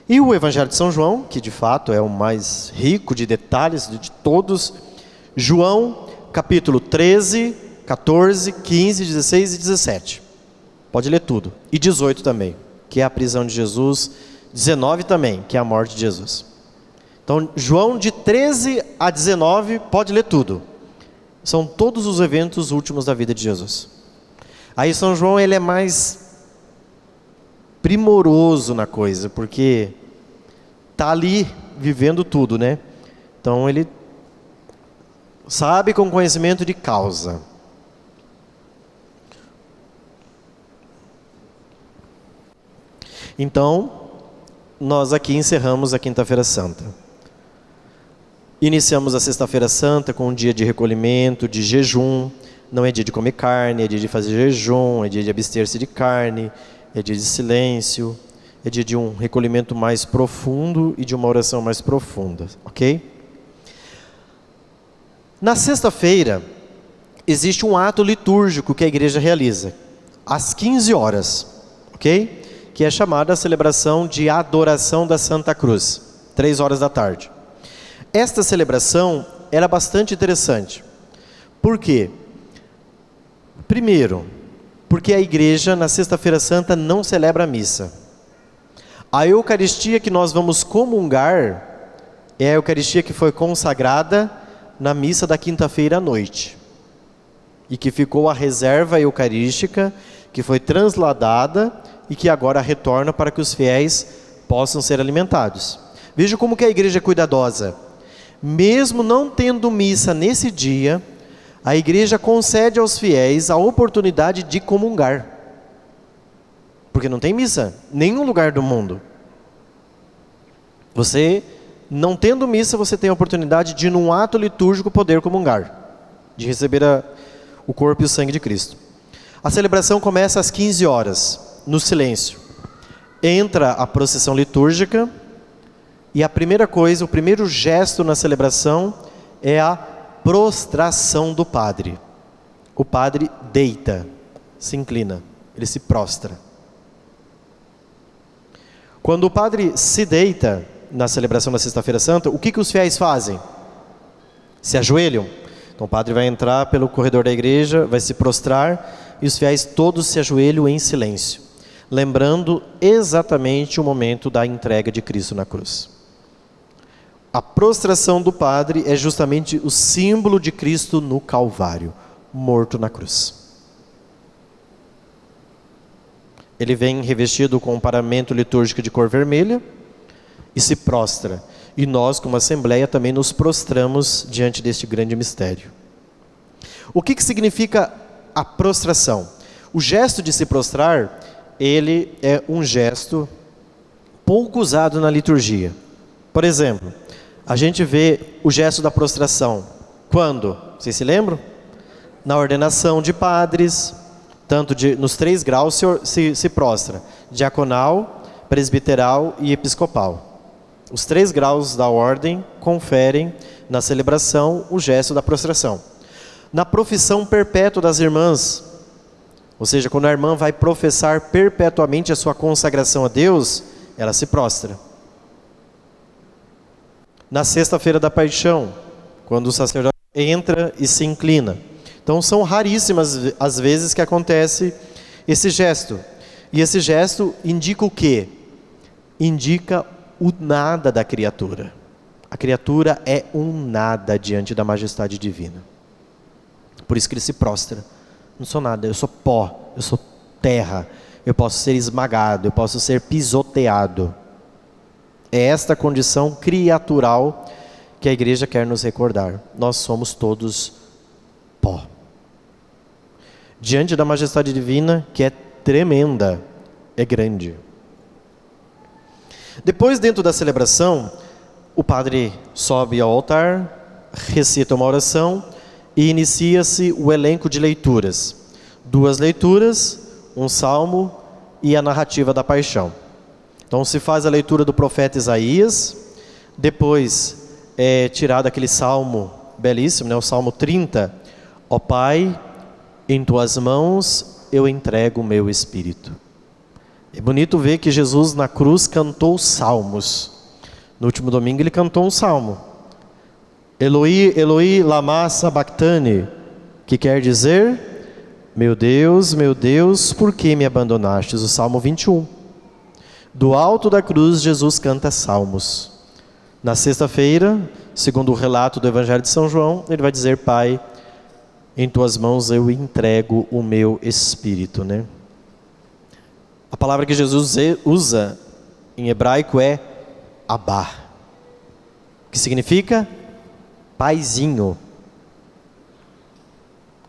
E o Evangelho de São João, que de fato é o mais rico de detalhes de todos, João, capítulo 13, 14, 15, 16 e 17. Pode ler tudo. E 18 também, que é a prisão de Jesus. 19 também, que é a morte de Jesus. Então, João de 13 a 19, pode ler tudo. São todos os eventos últimos da vida de Jesus. Aí São João, ele é mais primoroso na coisa, porque está ali vivendo tudo, né? Então ele sabe com conhecimento de causa. Então, nós aqui encerramos a Quinta-feira Santa. Iniciamos a Sexta-feira Santa com um dia de recolhimento, de jejum. Não é dia de comer carne, é dia de fazer jejum, é dia de abster-se de carne, é dia de silêncio, é dia de um recolhimento mais profundo e de uma oração mais profunda, ok? Na sexta-feira, existe um ato litúrgico que a igreja realiza, às 15 horas, ok? Que é chamada a celebração de Adoração da Santa Cruz, 3 horas da tarde. Esta celebração era bastante interessante. Por quê? Primeiro, porque a igreja na Sexta-feira Santa não celebra a missa. A Eucaristia que nós vamos comungar é a Eucaristia que foi consagrada na missa da quinta-feira à noite. E que ficou a reserva eucarística, que foi transladada e que agora retorna para que os fiéis possam ser alimentados. Veja como que a igreja é cuidadosa. Mesmo não tendo missa nesse dia, a igreja concede aos fiéis a oportunidade de comungar. Porque não tem missa em nenhum lugar do mundo. Você, não tendo missa, você tem a oportunidade de, num ato litúrgico, poder comungar, de receber o corpo e o sangue de Cristo. A celebração começa às 15 horas, no silêncio. Entra a procissão litúrgica e a primeira coisa, o primeiro gesto na celebração é a prostração do padre. O padre deita, se inclina, ele se prostra. Quando o padre se deita na celebração da Sexta-feira Santa, o que os fiéis fazem? Se ajoelham. Então o padre vai entrar pelo corredor da igreja, vai se prostrar e os fiéis todos se ajoelham em silêncio, lembrando exatamente o momento da entrega de Cristo na cruz. A prostração do padre é justamente o símbolo de Cristo no Calvário, morto na cruz. Ele vem revestido com um paramento litúrgico de cor vermelha e se prostra. E nós, como Assembleia, também nos prostramos diante deste grande mistério. O que significa a prostração? O gesto de se prostrar, ele é um gesto pouco usado na liturgia. Por exemplo, a gente vê o gesto da prostração. Quando? Vocês se lembram? Na ordenação de padres, tanto nos 3 graus se prostra. Diaconal, presbiteral e episcopal. Os 3 graus da ordem conferem na celebração o gesto da prostração. Na profissão perpétua das irmãs, ou seja, quando a irmã vai professar perpetuamente a sua consagração a Deus, ela se prostra. Na Sexta-feira da Paixão, quando o sacerdote entra e se inclina. Então são raríssimas as vezes que acontece esse gesto. E esse gesto indica o quê? Indica o nada da criatura. A criatura é um nada diante da majestade divina. Por isso que ele se prostra. Não sou nada, eu sou pó, eu sou terra, eu posso ser esmagado, eu posso ser pisoteado. É esta condição criatural que a igreja quer nos recordar. Nós somos todos pó. Diante da majestade divina, que é tremenda, é grande. Depois, dentro da celebração, o padre sobe ao altar, recita uma oração e inicia-se o elenco de leituras. 2 leituras, um salmo e a narrativa da paixão. Então se faz a leitura do profeta Isaías, depois é tirado aquele salmo belíssimo, o Salmo 30. Ó Pai, em tuas mãos eu entrego o meu espírito. É bonito ver que Jesus na cruz cantou salmos. No último domingo ele cantou um salmo. Eloi, Eloi, lama sabachthani, que quer dizer, meu Deus, por que me abandonastes? O Salmo 21. Do alto da cruz Jesus canta salmos. Na sexta-feira, segundo o relato do Evangelho de São João, ele vai dizer, Pai, em tuas mãos eu entrego o meu espírito, A palavra que Jesus usa em hebraico é Abá, que significa Paizinho.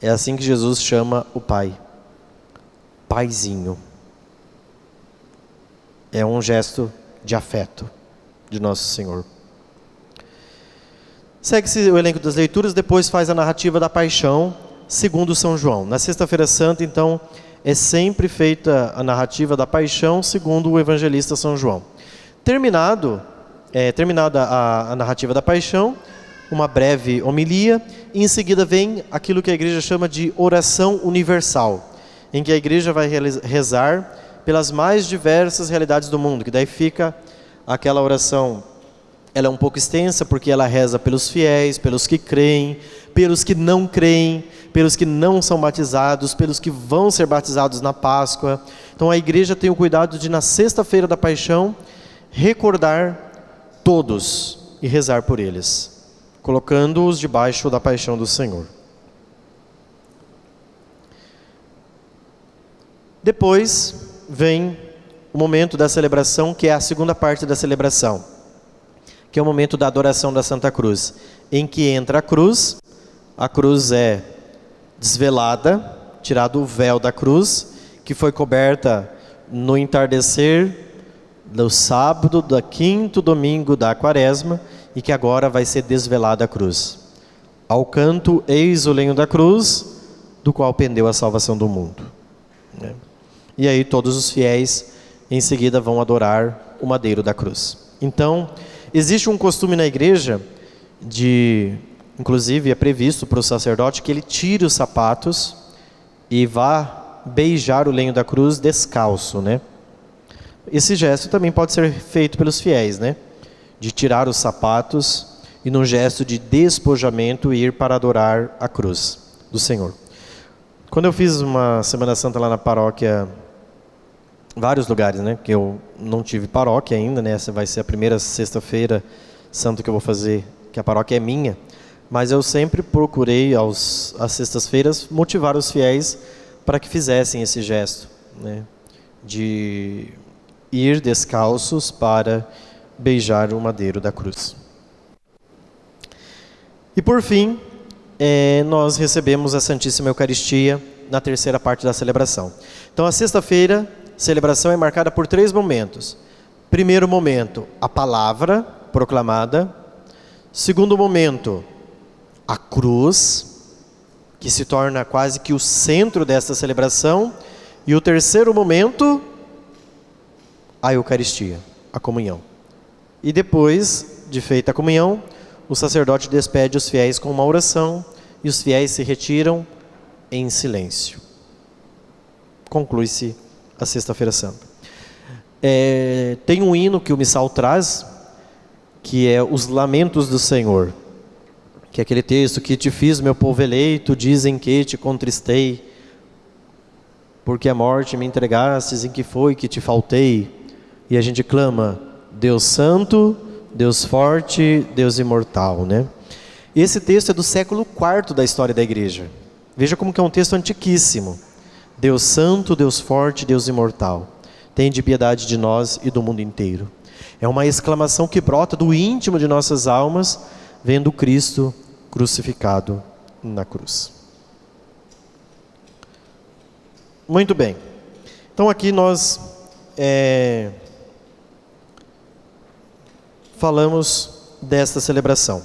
É assim que Jesus chama o Pai, Paizinho. É um gesto de afeto de Nosso Senhor. Segue-se o elenco das leituras, depois faz a narrativa da paixão, segundo São João. Na Sexta-feira Santa, então, é sempre feita a narrativa da paixão, segundo o evangelista São João. Terminada a narrativa da paixão, uma breve homilia, e em seguida vem aquilo que a igreja chama de oração universal, em que a igreja vai rezar pelas mais diversas realidades do mundo, que daí fica aquela oração, ela é um pouco extensa, porque ela reza pelos fiéis, pelos que creem, pelos que não creem, pelos que não são batizados, pelos que vão ser batizados na Páscoa. Então a igreja tem o cuidado de, na sexta-feira da Paixão, recordar todos e rezar por eles, colocando-os debaixo da paixão do Senhor. Depois vem o momento da celebração, que é a segunda parte da celebração, que é o momento da adoração da Santa Cruz, em que entra a cruz é desvelada, tirado o véu da cruz, que foi coberta no entardecer do sábado, do quinto domingo da Quaresma, e que agora vai ser desvelada a cruz. Ao canto, eis o lenho da cruz, do qual pendeu a salvação do mundo. E aí todos os fiéis em seguida vão adorar o madeiro da cruz. Então, existe um costume na igreja inclusive é previsto para o sacerdote que ele tire os sapatos e vá beijar o lenho da cruz descalço, né? Esse gesto também pode ser feito pelos fiéis, né? De tirar os sapatos e num gesto de despojamento ir para adorar a cruz do Senhor. Quando eu fiz uma Semana Santa lá na paróquia, vários lugares, né? Que eu não tive paróquia ainda, né? Essa vai ser a primeira sexta-feira santa que eu vou fazer, que a paróquia é minha. Mas eu sempre procurei, às sextas-feiras, motivar os fiéis para que fizessem esse gesto, né? De ir descalços para beijar o madeiro da cruz. E por fim, nós recebemos a Santíssima Eucaristia na terceira parte da celebração. Então a sexta-feira, celebração é marcada por 3 momentos. Primeiro momento, a palavra proclamada. Segundo momento, a cruz, que se torna quase que o centro desta celebração. E o terceiro momento, a Eucaristia, a comunhão. E depois de feita a comunhão, o sacerdote despede os fiéis com uma oração e os fiéis se retiram em silêncio. Conclui-se a Sexta-feira Santa. Tem um hino que o missal traz, que é os Lamentos do Senhor, que é aquele texto: que te fiz, meu povo eleito, dizem que te contristei, porque a morte me entregastes, em que foi que te faltei. E a gente clama: Deus Santo, Deus Forte, Deus Imortal, né? Esse texto é do século IV da história da igreja. Veja como que é um texto antiquíssimo. Deus Santo, Deus Forte, Deus Imortal, tende piedade de nós e do mundo inteiro. É uma exclamação que brota do íntimo de nossas almas, vendo Cristo crucificado na cruz. Muito bem. Então aqui nós falamos desta celebração,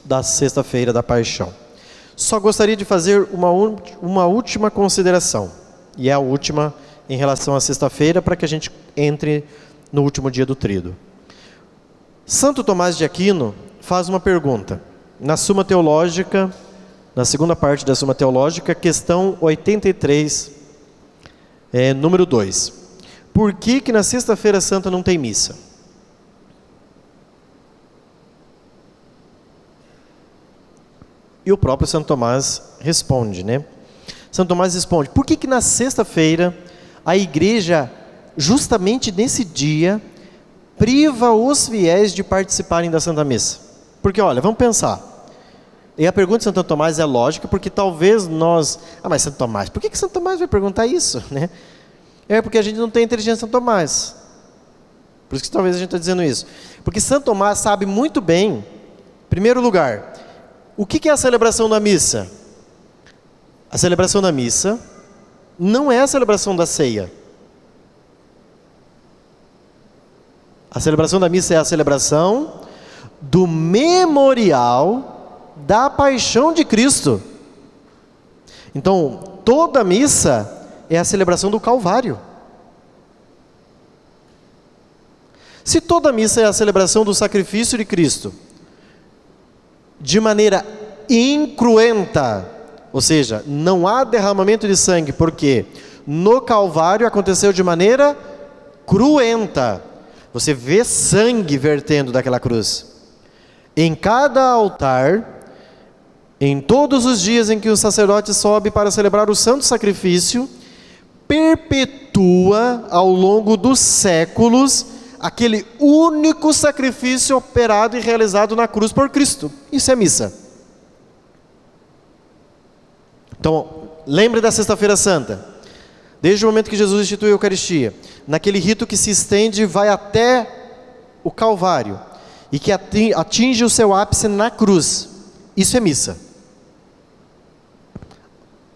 da Sexta-feira da Paixão. Só gostaria de fazer uma última consideração, e é a última em relação à sexta-feira, para que a gente entre no último dia do Tríduo. Santo Tomás de Aquino faz uma pergunta, na Suma Teológica, na segunda parte da Suma Teológica, questão 83, número 2. Por que na Sexta-feira Santa não tem missa? E o próprio Santo Tomás responde, né? Santo Tomás responde: por que na sexta-feira a igreja, justamente nesse dia, priva os fiéis de participarem da Santa Missa? Porque olha, vamos pensar. E a pergunta de Santo Tomás é lógica, porque talvez nós... mas Santo Tomás, por que Santo Tomás vai perguntar isso, né? É porque a gente não tem inteligência de Santo Tomás. Por isso que talvez a gente está dizendo isso. Porque Santo Tomás sabe muito bem, em primeiro lugar, o que é a celebração da missa? A celebração da missa não é a celebração da ceia. A celebração da missa é a celebração do memorial da paixão de Cristo. Então, toda missa é a celebração do Calvário. Se toda missa é a celebração do sacrifício de Cristo, de maneira incruenta, ou seja, não há derramamento de sangue, porque no Calvário aconteceu de maneira cruenta. Você vê sangue vertendo daquela cruz. Em cada altar, em todos os dias em que o sacerdote sobe para celebrar o santo sacrifício, perpetua ao longo dos séculos aquele único sacrifício operado e realizado na cruz por Cristo. Isso é missa. Então, lembre da Sexta-feira Santa. Desde o momento que Jesus instituiu a Eucaristia, naquele rito que se estende e vai até o Calvário, e que atinge o seu ápice na cruz. Isso é missa.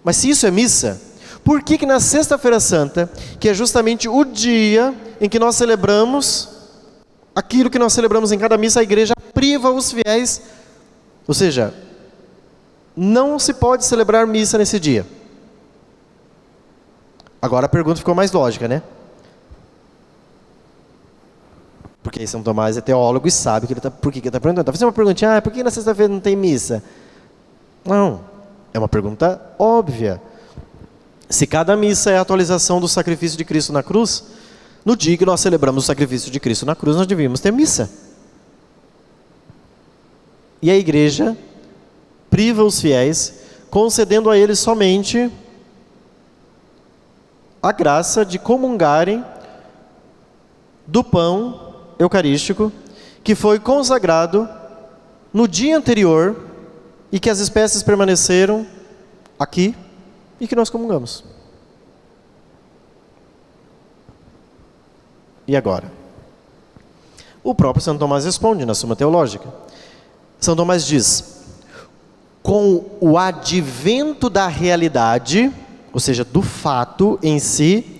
Mas se isso é missa, por que na Sexta-feira Santa, que é justamente o dia em que nós celebramos aquilo que nós celebramos em cada missa, a igreja priva os fiéis, ou seja, não se pode celebrar missa nesse dia? Agora a pergunta ficou mais lógica, né? Porque São Tomás é teólogo e sabe que por que ele está perguntando. Está fazendo uma perguntinha, por que na sexta-feira não tem missa? Não, é uma pergunta óbvia. Se cada missa é a atualização do sacrifício de Cristo na cruz, no dia que nós celebramos o sacrifício de Cristo na cruz, nós devíamos ter missa. E a igreja priva os fiéis, concedendo a eles somente a graça de comungarem do pão eucarístico, que foi consagrado no dia anterior e que as espécies permaneceram aqui e que nós comungamos. E agora? O próprio Santo Tomás responde na Suma Teológica. São Tomás diz: com o advento da realidade, ou seja, do fato em si,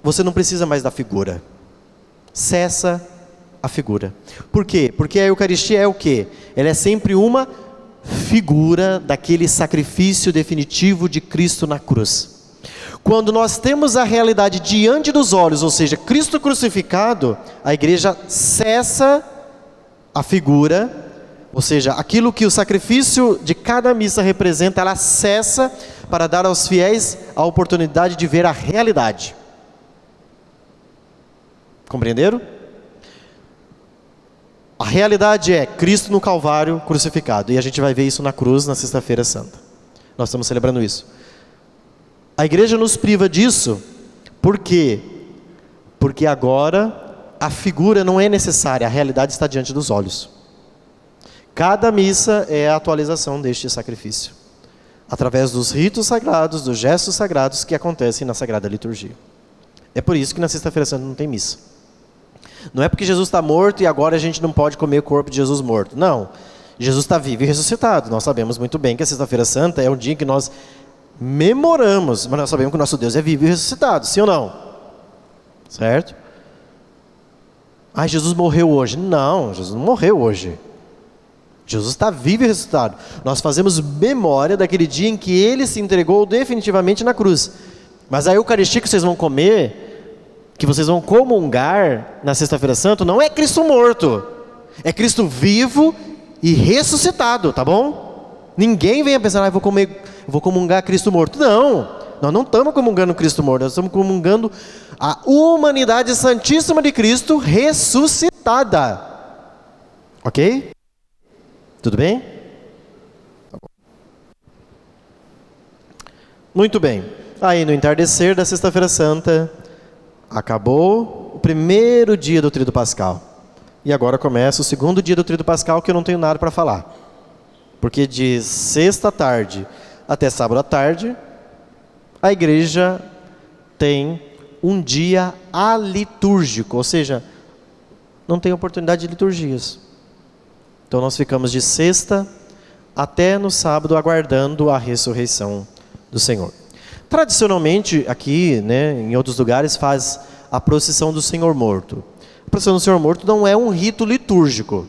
você não precisa mais da figura. Cessa a figura. Por quê? Porque a Eucaristia é o quê? Ela é sempre uma figura daquele sacrifício definitivo de Cristo na cruz. Quando nós temos a realidade diante dos olhos, ou seja, Cristo crucificado, a igreja cessa a figura, ou seja, aquilo que o sacrifício de cada missa representa, ela cessa para dar aos fiéis a oportunidade de ver a realidade. Compreenderam? A realidade é Cristo no Calvário crucificado, e a gente vai ver isso na cruz na Sexta-feira Santa. Nós estamos celebrando isso. A igreja nos priva disso, por quê? Porque agora a figura não é necessária, a realidade está diante dos olhos. Cada missa é a atualização deste sacrifício, através dos ritos sagrados, dos gestos sagrados que acontecem na Sagrada Liturgia. É por isso que na Sexta-feira Santa não tem missa. Não é porque Jesus está morto e agora a gente não pode comer o corpo de Jesus morto. Não, Jesus está vivo e ressuscitado. Nós sabemos muito bem que a Sexta-feira Santa é um dia que nós memoramos, mas nós sabemos que o nosso Deus é vivo e ressuscitado, sim ou não? Certo? Ah, Jesus morreu hoje. Não, Jesus não morreu hoje. Jesus está vivo e ressuscitado. Nós fazemos memória daquele dia em que Ele se entregou definitivamente na cruz. Mas a Eucaristia que vocês vão comer, que vocês vão comungar na Sexta-feira Santa, não é Cristo morto. É Cristo vivo e ressuscitado, tá bom? Ninguém venha pensar, vou comungar Cristo morto. Não, nós não estamos comungando Cristo morto, nós estamos comungando a humanidade santíssima de Cristo ressuscitada. Ok? Tudo bem? Muito bem. Aí no entardecer da Sexta-feira Santa, acabou o primeiro dia do Tríduo Pascal. E agora começa o segundo dia do Tríduo Pascal, que eu não tenho nada para falar. Porque de sexta à tarde até sábado à tarde, a igreja tem um dia alitúrgico, ou seja, não tem oportunidade de liturgias. Então nós ficamos de sexta até no sábado aguardando a ressurreição do Senhor. Tradicionalmente aqui, em outros lugares, faz a procissão do Senhor Morto. A procissão do Senhor Morto não é um rito litúrgico,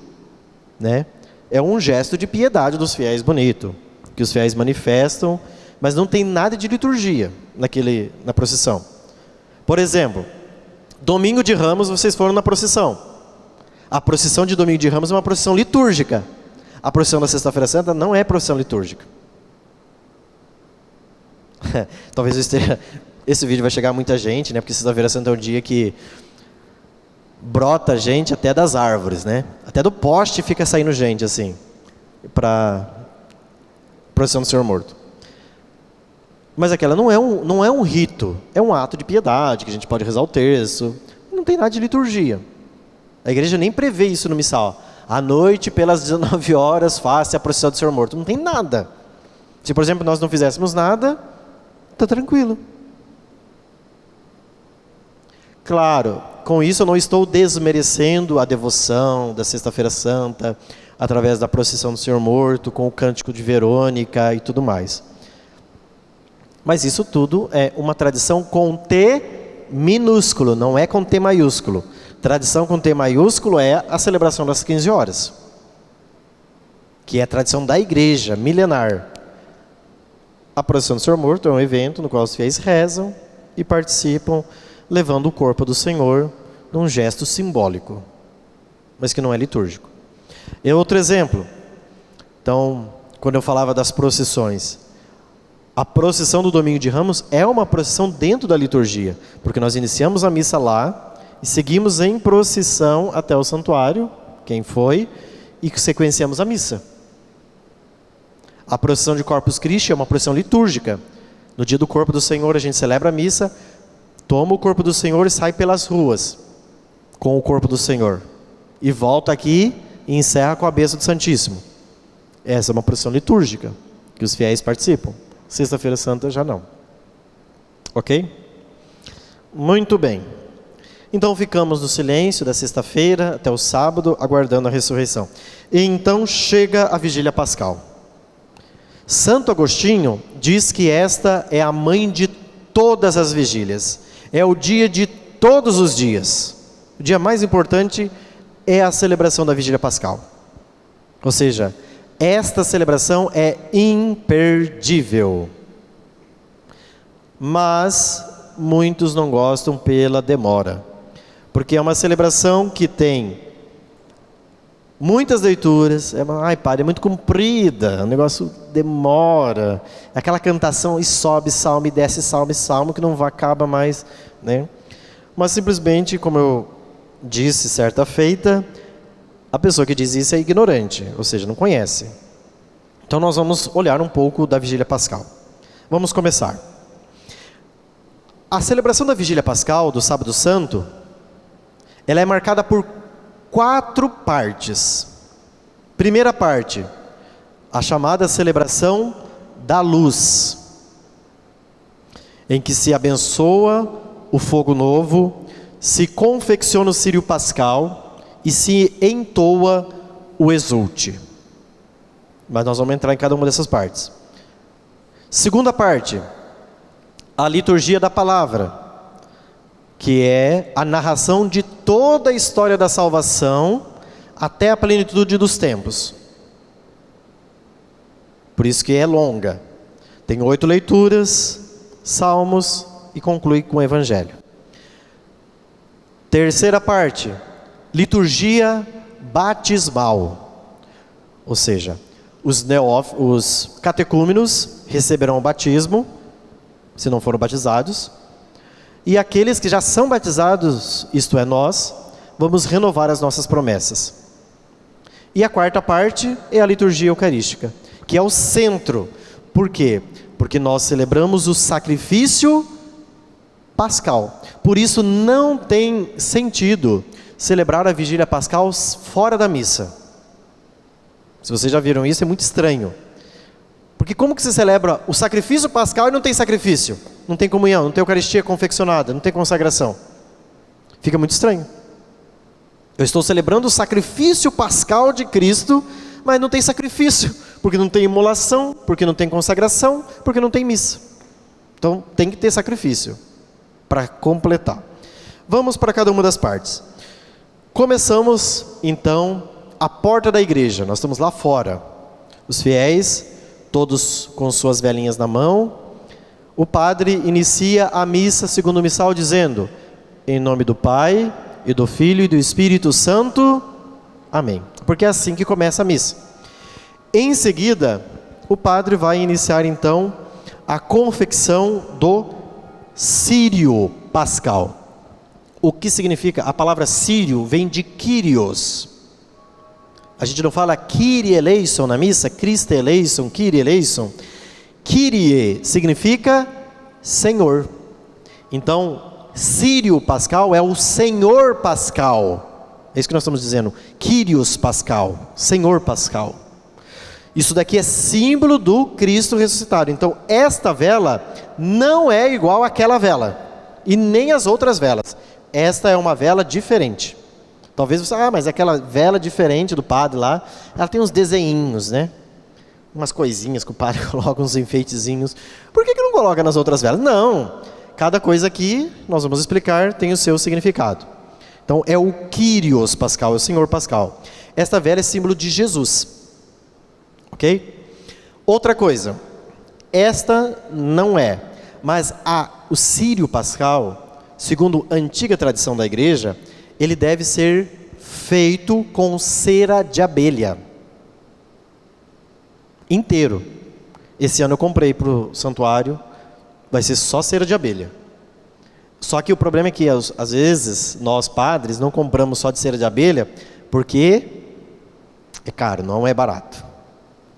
é um gesto de piedade dos fiéis bonito, que os fiéis manifestam, mas não tem nada de liturgia na procissão. Por exemplo, domingo de Ramos vocês foram na procissão. A procissão de domingo de Ramos é uma procissão litúrgica. A procissão da Sexta-feira Santa não é procissão litúrgica. Talvez esse vídeo vai chegar a muita gente, porque Sexta-feira Santa é um dia que brota gente até das árvores, Até do poste fica saindo gente assim, para procissão do Senhor morto. Mas aquela não é um rito, é um ato de piedade, que a gente pode rezar o terço. Não tem nada de liturgia. A igreja nem prevê isso no missal. À noite, pelas 19 horas, faça a procissão do Senhor morto. Não tem nada. Se, por exemplo, nós não fizéssemos nada, está tranquilo. Claro, com isso eu não estou desmerecendo a devoção da Sexta-feira Santa, através da procissão do Senhor morto, com o cântico de Verônica e tudo mais. Mas isso tudo é uma tradição com T minúsculo, não é com T maiúsculo. Tradição com T maiúsculo é a celebração das 15 horas, que é a tradição da igreja, milenar. A procissão do Senhor morto é um evento no qual os fiéis rezam e participam, levando o corpo do Senhor num gesto simbólico, mas que não é litúrgico. E outro exemplo, então, quando eu falava das procissões, a procissão do Domingo de Ramos é uma procissão dentro da liturgia, porque nós iniciamos a missa lá e seguimos em procissão até o santuário, quem foi, e sequenciamos a missa. A procissão de Corpus Christi é uma procissão litúrgica. No dia do corpo do Senhor a gente celebra a missa, toma o corpo do Senhor e sai pelas ruas com o corpo do Senhor. E volta aqui e encerra com a bênção do Santíssimo. Essa é uma procissão litúrgica, que os fiéis participam. Sexta-feira Santa já não. Ok? Muito bem. Então ficamos no silêncio da sexta-feira até o sábado, aguardando a ressurreição. E então chega a vigília pascal. Santo Agostinho diz que esta é a mãe de todas as vigílias. É o dia de todos os dias. O dia mais importante é a celebração da vigília pascal. Ou seja, esta celebração é imperdível. Mas muitos não gostam pela demora. Porque é uma celebração que tem muitas leituras. Ai, padre, é muito comprida, o negócio demora. É aquela cantação e sobe salmo, e desce salmo, que não acaba mais, né? Mas simplesmente, como eu disse certa feita, a pessoa que diz isso é ignorante, ou seja, não conhece. Então nós vamos olhar um pouco da vigília pascal. Vamos começar. A celebração da vigília pascal, do Sábado Santo, ela é marcada por 4 partes. Primeira parte, a chamada celebração da luz, em que se abençoa o fogo novo, se confecciona o círio pascal e se entoa o exulte. Mas nós vamos entrar em cada uma dessas partes. Segunda parte, a liturgia da palavra, que é a narração de toda a história da salvação até a plenitude dos tempos. Por isso que é longa. Tem 8 leituras, salmos e conclui com o evangelho. Terceira parte, liturgia batismal. Ou seja, os catecúmenos receberão o batismo, se não foram batizados, e aqueles que já são batizados, isto é nós, vamos renovar as nossas promessas. E a quarta parte é a liturgia eucarística, que é o centro. Por quê? Porque nós celebramos o sacrifício pascal. Por isso não tem sentido celebrar a vigília pascal fora da missa. Se vocês já viram isso, é muito estranho. Porque como que se celebra o sacrifício pascal e não tem sacrifício? Não tem comunhão, não tem eucaristia confeccionada, não tem consagração. Fica muito estranho. Eu estou celebrando o sacrifício pascal de Cristo, mas não tem sacrifício, porque não tem imolação, porque não tem consagração, porque não tem missa. Então tem que ter sacrifício para completar. Vamos para cada uma das partes. Começamos então a porta da igreja. Nós estamos lá fora. Os fiéis, todos com suas velinhas na mão. O padre inicia a missa segundo o missal dizendo: em nome do Pai, e do Filho e do Espírito Santo. Amém. Porque é assim que começa a missa. Em seguida, o padre vai iniciar então a confecção do círio pascal. O que significa? A palavra círio vem de Kyrios. A gente não fala Kyrie eleison na missa, Christe eleison, Kyrie eleison. Kyrie significa Senhor. Então, Sírio Pascal é o Senhor Pascal. É isso que nós estamos dizendo. Kyrios Pascal, Senhor Pascal. Isso daqui é símbolo do Cristo ressuscitado. Então, esta vela não é igual àquela vela. E nem as outras velas. Esta é uma vela diferente. Talvez você, mas aquela vela diferente do padre lá, ela tem uns desenhinhos, né? Umas coisinhas que o padre coloca, uns enfeitezinhos. Por que não coloca nas outras velas? Não. Cada coisa aqui, nós vamos explicar, tem o seu significado. Então, é o Kyrios Pascal, é o Senhor Pascal. Esta vela é símbolo de Jesus. Ok? Outra coisa, esta não é, mas o Sírio Pascal, segundo a antiga tradição da igreja, ele deve ser feito com cera de abelha. Inteiro. Esse ano eu comprei para o santuário, vai ser só cera de abelha. Só que o problema é que às vezes nós padres não compramos só de cera de abelha, porque é caro, não é barato.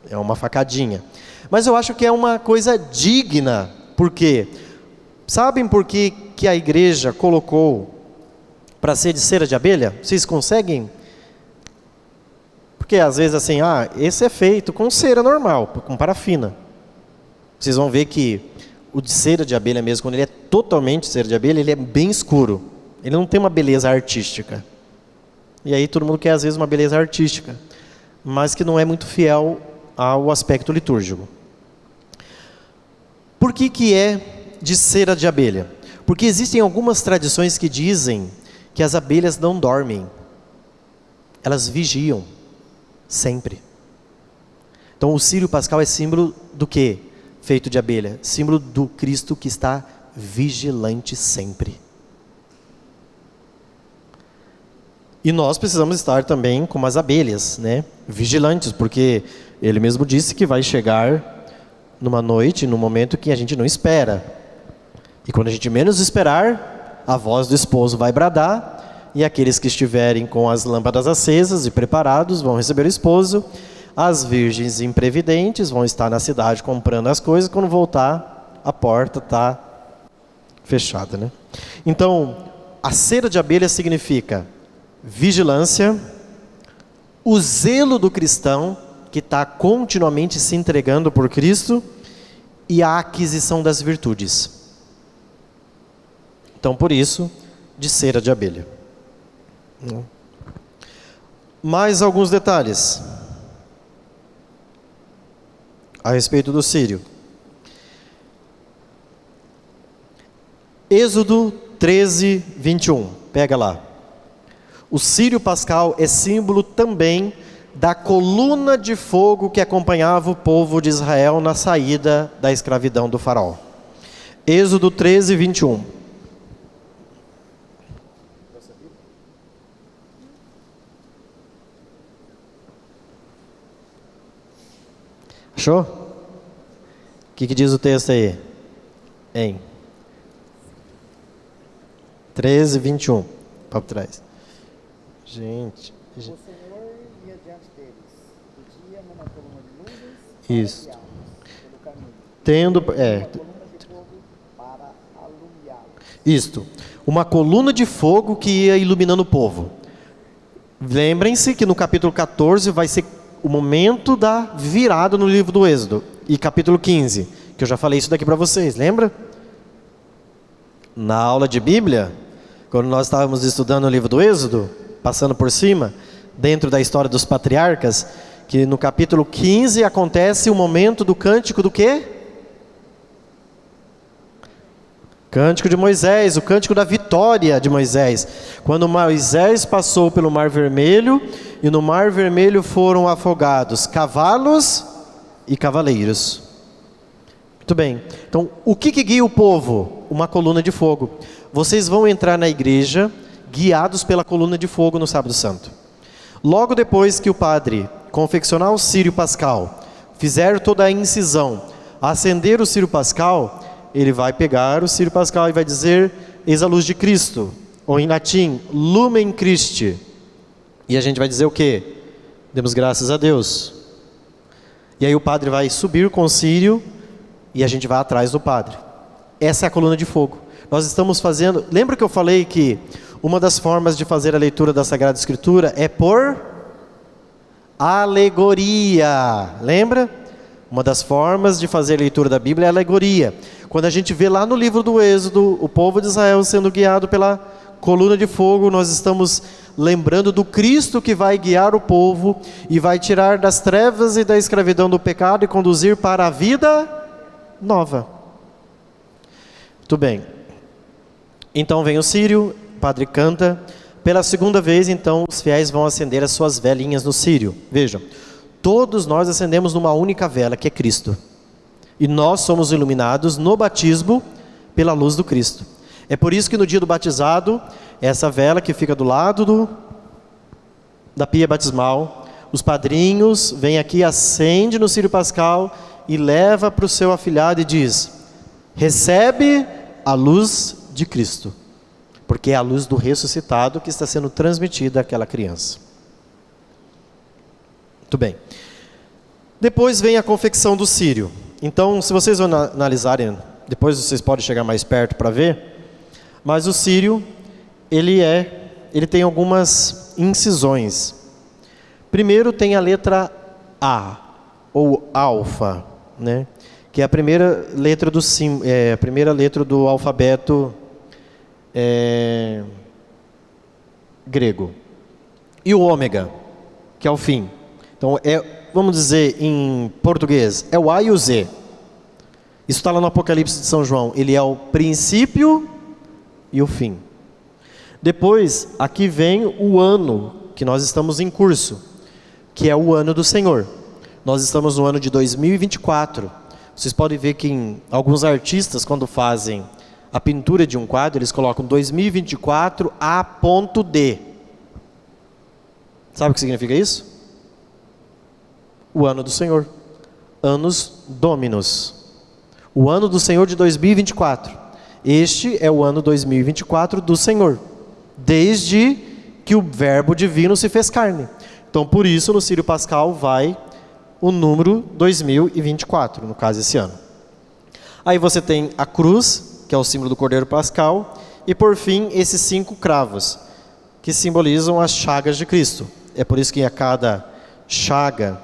É uma facadinha. Mas eu acho que é uma coisa digna. Por quê? Sabem por que a igreja colocou para ser de cera de abelha? Vocês conseguem? Porque às vezes assim, esse é feito com cera normal, com parafina. Vocês vão ver que o de cera de abelha mesmo, quando ele é totalmente cera de abelha, ele é bem escuro. Ele não tem uma beleza artística. E aí todo mundo quer às vezes uma beleza artística, mas que não é muito fiel ao aspecto litúrgico. Por que é de cera de abelha? Porque existem algumas tradições que dizem que as abelhas não dormem. Elas vigiam sempre. Então o Sírio Pascal é símbolo do quê? Feito de abelha. Símbolo do Cristo que está vigilante sempre. E nós precisamos estar também como as abelhas, né? Vigilantes, porque ele mesmo disse que vai chegar numa noite, num momento que a gente não espera. E quando a gente menos esperar, a voz do esposo vai bradar, e aqueles que estiverem com as lâmpadas acesas e preparados vão receber o esposo. As virgens imprevidentes vão estar na cidade comprando as coisas, quando voltar, a porta está fechada, né? Então, a cera de abelha significa vigilância, o zelo do cristão, que está continuamente se entregando por Cristo, e a aquisição das virtudes. Então, por isso, de cera de abelha. Mais alguns detalhes a respeito do Sírio. Êxodo 13, 21. Pega lá. O Sírio Pascal é símbolo também da coluna de fogo que acompanhava o povo de Israel na saída da escravidão do faraó. Êxodo 13, 21. Achou? O que diz o texto aí? Em 13, 21. Para trás. Gente. O Senhor ia diante deles, do dia numa coluna de nuvens, Isso. para guiá-los pelo caminho. Tendo, Uma coluna de fogo para alumiá-los. Isto. Uma coluna de fogo que ia iluminando o povo. Lembrem-se que no capítulo 14 vai ser o momento da virada no livro do Êxodo. E capítulo 15, que eu já falei isso daqui para vocês, lembra? Na aula de Bíblia, quando nós estávamos estudando o livro do Êxodo, passando por cima, dentro da história dos patriarcas, que no capítulo 15 acontece o momento do cântico do quê? Cântico de Moisés, o cântico da vitória de Moisés. Quando Moisés passou pelo Mar Vermelho, e no Mar Vermelho foram afogados cavalos e cavaleiros. Muito bem. Então, o que guia o povo? Uma coluna de fogo. Vocês vão entrar na igreja guiados pela coluna de fogo no Sábado Santo. Logo depois que o padre confeccionar o Sírio Pascal, fizer toda a incisão, acender o Sírio Pascal, ele vai pegar o Sírio Pascal e vai dizer: eis a luz de Cristo, ou em latim, Lumen Christi. E a gente vai dizer o quê? Demos graças a Deus. E aí o padre vai subir com o círio e a gente vai atrás do padre. Essa é a coluna de fogo. Nós estamos fazendo... Lembra que eu falei que uma das formas de fazer a leitura da Sagrada Escritura é por alegoria. Lembra? Uma das formas de fazer a leitura da Bíblia é a alegoria. Quando a gente vê lá no livro do Êxodo, o povo de Israel sendo guiado pela coluna de fogo, nós estamos lembrando do Cristo que vai guiar o povo e vai tirar das trevas e da escravidão do pecado e conduzir para a vida nova. Muito bem. Então vem o círio, o padre canta. Pela segunda vez, então, os fiéis vão acender as suas velinhas no círio. Vejam, todos nós acendemos numa única vela, que é Cristo. E nós somos iluminados no batismo pela luz do Cristo. É por isso que no dia do batizado, essa vela que fica do lado da pia batismal, os padrinhos vêm aqui, acende no círio pascal e leva para o seu afilhado e diz: recebe a luz de Cristo, porque é a luz do ressuscitado que está sendo transmitida àquela criança. Muito bem. Depois vem a confecção do círio. Então, se vocês analisarem, depois vocês podem chegar mais perto para ver, mas o círio, ele tem algumas incisões. Primeiro tem a letra A, ou alfa, né? Que é a primeira letra do alfabeto grego. E o ômega, que é o fim. Então, vamos dizer em português, é o A e o Z. Isso está lá no Apocalipse de São João. Ele é o princípio e o fim. Depois, aqui vem o ano que nós estamos em curso, que é o ano do Senhor. Nós estamos no ano de 2024. Vocês podem ver que alguns artistas, quando fazem a pintura de um quadro, eles colocam 2024 A.D. Sabe o que significa isso? O ano do Senhor. Annus Dominus. O ano do Senhor de 2024. Este é o ano 2024 do Senhor, desde que o verbo divino se fez carne. Então, por isso, no círio pascal vai o número 2024, no caso esse ano. Aí você tem a cruz, que é o símbolo do Cordeiro Pascal, e por fim, esses 5 cravos, que simbolizam as chagas de Cristo. É por isso que a cada chaga,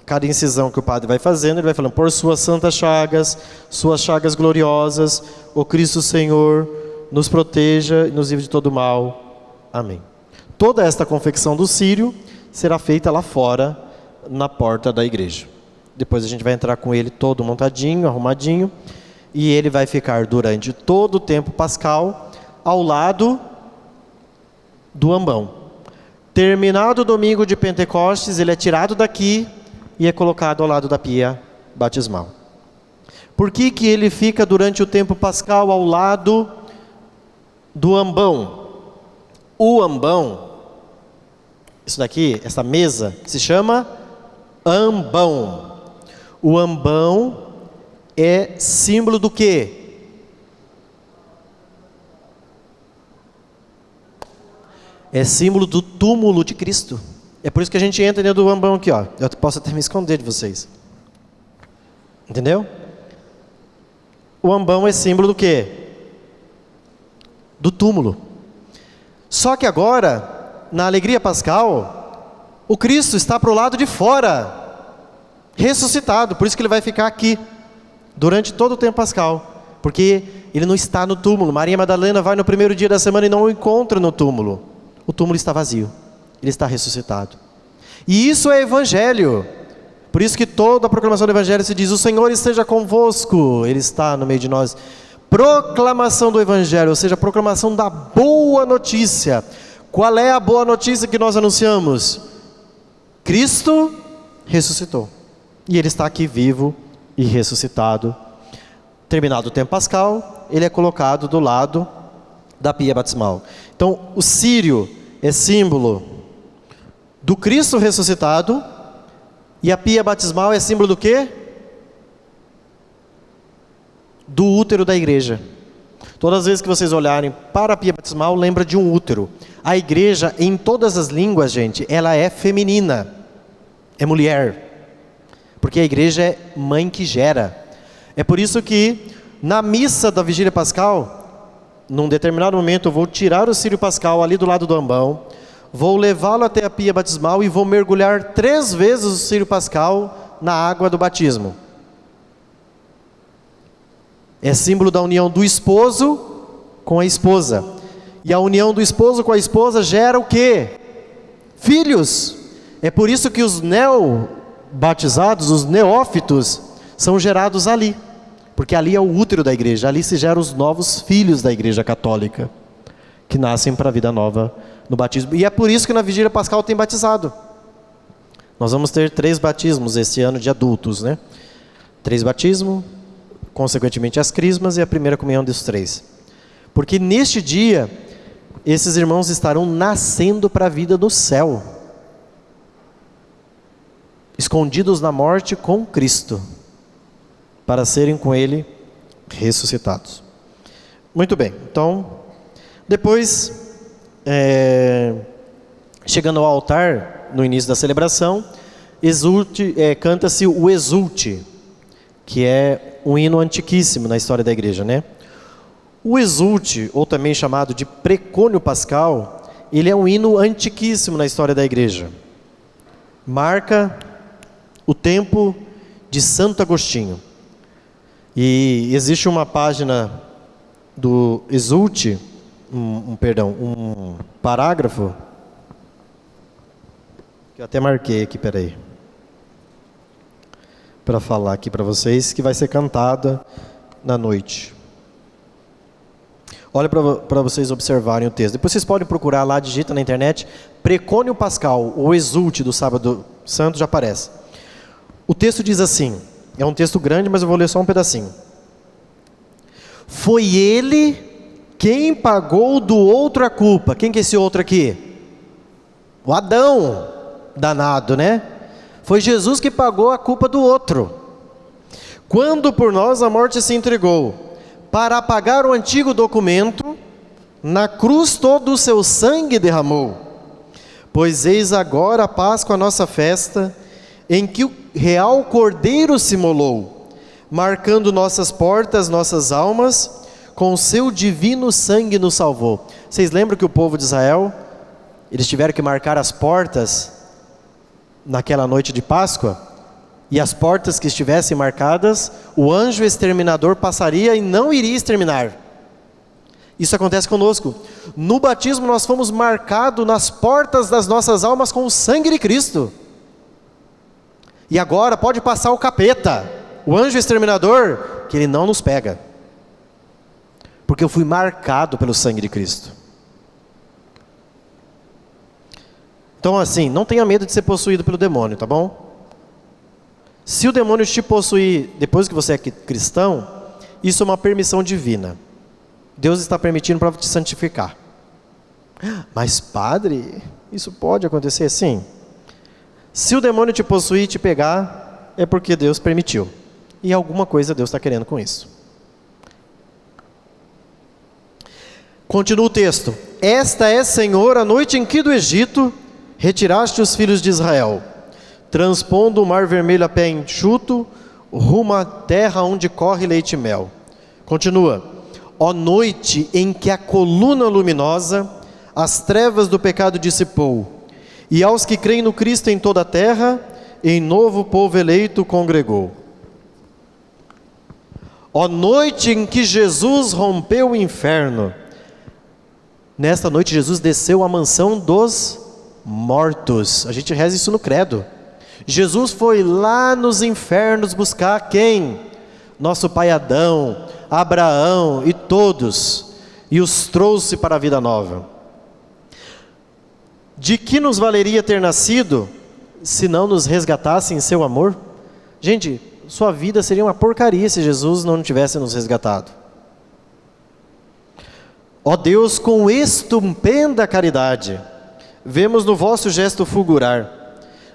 cada incisão que o padre vai fazendo, ele vai falando: por suas santas chagas gloriosas, o Cristo Senhor nos proteja e nos livre de todo mal. Amém. Toda esta confecção do círio será feita lá fora, na porta da igreja. Depois a gente vai entrar com ele todo montadinho, arrumadinho, e ele vai ficar durante todo o tempo pascal ao lado do ambão. Terminado o domingo de Pentecostes, ele é tirado daqui e é colocado ao lado da pia batismal. Por que que ele fica durante o tempo pascal ao lado do ambão? O ambão, isso daqui, essa mesa, se chama ambão. O ambão é símbolo do quê? É símbolo do túmulo de Cristo. É por isso que a gente entra dentro do ambão aqui, ó. Eu posso até me esconder de vocês. Entendeu? O ambão é símbolo do quê? Do túmulo. Só que agora, na alegria pascal, o Cristo está para o lado de fora, ressuscitado. Por isso que ele vai ficar aqui, durante todo o tempo pascal. Porque ele não está no túmulo. Maria Madalena vai no primeiro dia da semana e não o encontra no túmulo. O túmulo está vazio. Ele está ressuscitado. E isso é evangelho. Por isso que toda a proclamação do evangelho se diz: o Senhor esteja convosco. Ele está no meio de nós. Proclamação do evangelho, ou seja, proclamação da boa notícia. Qual é a boa notícia que nós anunciamos? Cristo ressuscitou. E ele está aqui vivo e ressuscitado. Terminado o tempo pascal, ele é colocado do lado da pia batismal. Então, o círio é símbolo do Cristo ressuscitado, e a pia batismal é símbolo do quê? Do útero da igreja. Todas as vezes que vocês olharem para a pia batismal, lembra de um útero. A igreja, em todas as línguas, gente, ela é feminina, é mulher. Porque a igreja é mãe que gera. É por isso que, na missa da Vigília Pascal, num determinado momento eu vou tirar o círio pascal ali do lado do ambão, vou levá-lo até a pia batismal e vou mergulhar 3 vezes o círio pascal na água do batismo. É símbolo da união do esposo com a esposa. E a união do esposo com a esposa gera o quê? Filhos. É por isso que os neobatizados, os neófitos, são gerados ali. Porque ali é o útero da igreja, ali se geram os novos filhos da igreja católica, que nascem para a vida nova no batismo. E é por isso que na Vigília Pascal tem batizado. Nós vamos ter 3 batismos este ano de adultos, né? 3 batismos, consequentemente as crismas e a primeira comunhão dos 3. Porque neste dia, esses irmãos estarão nascendo para a vida no céu. Escondidos na morte com Cristo, para serem com Ele ressuscitados. Muito bem, então, depois, chegando ao altar, no início da celebração, canta-se o Exulte, que é um hino antiquíssimo na história da igreja, né? O Exulte, ou também chamado de Precônio Pascal, ele é um hino antiquíssimo na história da igreja. Marca o tempo de Santo Agostinho. E existe uma página do Exulte, um parágrafo, que eu até marquei aqui, peraí, para falar aqui para vocês, que vai ser cantada na noite. Olha para vocês observarem o texto. Depois vocês podem procurar lá, digita na internet, Precônio Pascal, o Exulte do Sábado Santo, já aparece. O texto diz assim, é um texto grande, mas eu vou ler só um pedacinho. Foi ele quem pagou do outro a culpa. Quem que é esse outro aqui? O Adão, danado, né? Foi Jesus que pagou a culpa do outro. Quando por nós a morte se entregou, para apagar o antigo documento, na cruz todo o seu sangue derramou. Pois eis agora a Páscoa, a nossa festa, em que o real Cordeiro se imolou, marcando nossas portas, nossas almas, com o seu divino sangue nos salvou. Vocês lembram que o povo de Israel, eles tiveram que marcar as portas naquela noite de Páscoa? E as portas que estivessem marcadas, o anjo exterminador passaria e não iria exterminar. Isso acontece conosco. No batismo nós fomos marcados nas portas das nossas almas com o sangue de Cristo. E agora pode passar o capeta, o anjo exterminador, que ele não nos pega. Porque eu fui marcado pelo sangue de Cristo. Então assim, não tenha medo de ser possuído pelo demônio, tá bom? Se o demônio te possuir depois que você é cristão, isso é uma permissão divina. Deus está permitindo para te santificar. Mas padre, isso pode acontecer? Sim. Se o demônio te possuir e te pegar, é porque Deus permitiu. E alguma coisa Deus está querendo com isso. Continua o texto. Esta é, Senhor, a noite em que do Egito retiraste os filhos de Israel, transpondo o mar vermelho a pé enxuto, rumo à terra onde corre leite e mel. Continua. Ó noite em que a coluna luminosa as trevas do pecado dissipou, e aos que creem no Cristo em toda a terra, em novo povo eleito congregou. Ó noite em que Jesus rompeu o inferno. Nesta noite Jesus desceu à mansão dos mortos. A gente reza isso no credo. Jesus foi lá nos infernos buscar quem? Nosso pai Adão, Abraão e todos, e os trouxe para a vida nova. De que nos valeria ter nascido, se não nos resgatasse em seu amor? Gente, sua vida seria uma porcaria se Jesus não tivesse nos resgatado. Ó Deus, com estupenda caridade, vemos no vosso gesto fulgurar.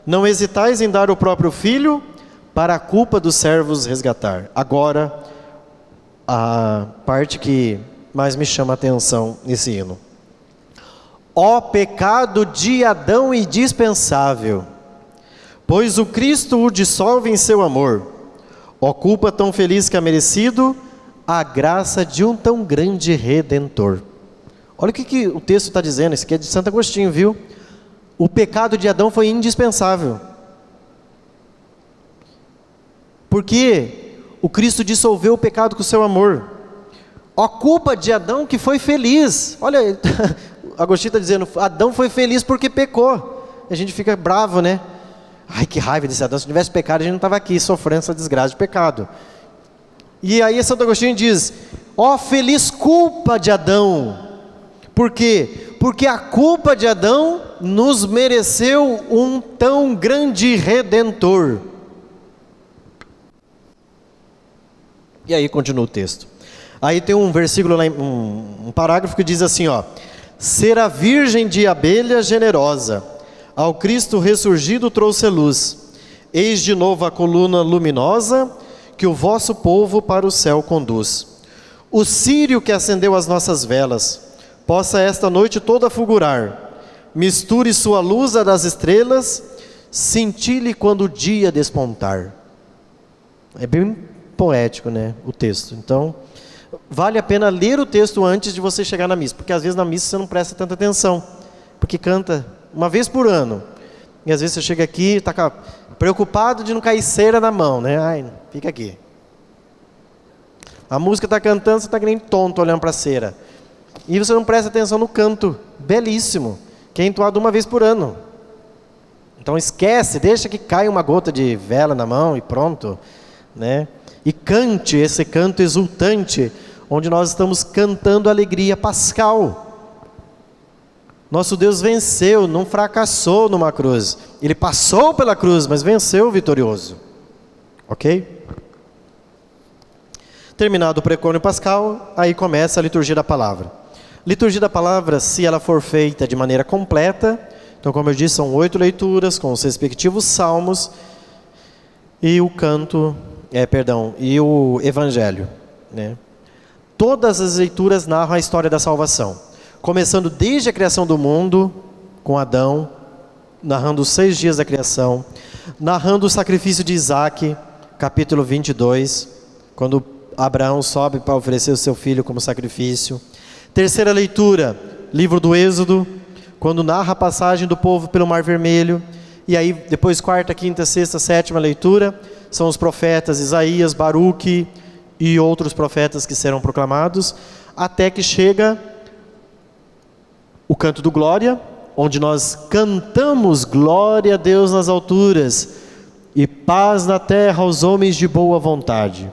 Não hesitais em dar o próprio Filho, para a culpa dos servos resgatar. Agora, a parte que mais me chama a atenção nesse hino. Ó pecado de Adão indispensável, pois o Cristo o dissolve em seu amor. Ó culpa tão feliz que é merecido a graça de um tão grande Redentor. Olha o que o texto está dizendo, isso aqui é de Santo Agostinho, viu? O pecado de Adão foi indispensável, porque o Cristo dissolveu o pecado com o seu amor. Ó culpa de Adão que foi feliz. Olha, Agostinho está dizendo, Adão foi feliz porque pecou. A gente fica bravo, né? Ai, que raiva desse Adão, se não tivesse pecado a gente não estava aqui sofrendo essa desgraça de pecado. E aí Santo Agostinho diz, ó feliz culpa de Adão. Por quê? Porque a culpa de Adão nos mereceu um tão grande Redentor. E aí continua o texto. Aí tem um versículo lá, um parágrafo que diz assim, ó: ser a virgem de abelha generosa, ao Cristo ressurgido trouxe luz. Eis de novo a coluna luminosa, que o vosso povo para o céu conduz. O círio que acendeu as nossas velas, possa esta noite toda fulgurar. Misture sua luz à das estrelas, cintile quando o dia despontar. É bem poético, né, o texto. Então, vale a pena ler o texto antes de você chegar na missa, porque às vezes na missa você não presta tanta atenção, porque canta uma vez por ano, e às vezes você chega aqui e está preocupado de não cair cera na mão, né? Ai, fica aqui. A música está cantando, você está que nem tonto olhando para a cera, e você não presta atenção no canto, belíssimo, que é entoado uma vez por ano. Então esquece, deixa que caia uma gota de vela na mão e pronto, né? E cante esse canto exultante, onde nós estamos cantando a alegria pascal. Nosso Deus venceu, não fracassou numa cruz. Ele passou pela cruz, mas venceu vitorioso. Ok? Terminado o precônio pascal, aí começa a liturgia da palavra. Liturgia da palavra, se ela for feita de maneira completa, então como eu disse, são 8 leituras, com os respectivos salmos, e o canto... e o Evangelho, né? Todas as leituras narram a história da salvação, começando desde a criação do mundo, com Adão, narrando os 6 dias da criação, narrando o sacrifício de Isaac, capítulo 22, quando Abraão sobe para oferecer o seu filho como sacrifício. Terceira leitura, livro do Êxodo, quando narra a passagem do povo pelo Mar Vermelho. E aí depois quarta, quinta, sexta, sétima leitura, são os profetas Isaías, Baruque e outros profetas que serão proclamados, até que chega o canto do Glória, onde nós cantamos glória a Deus nas alturas e paz na terra aos homens de boa vontade.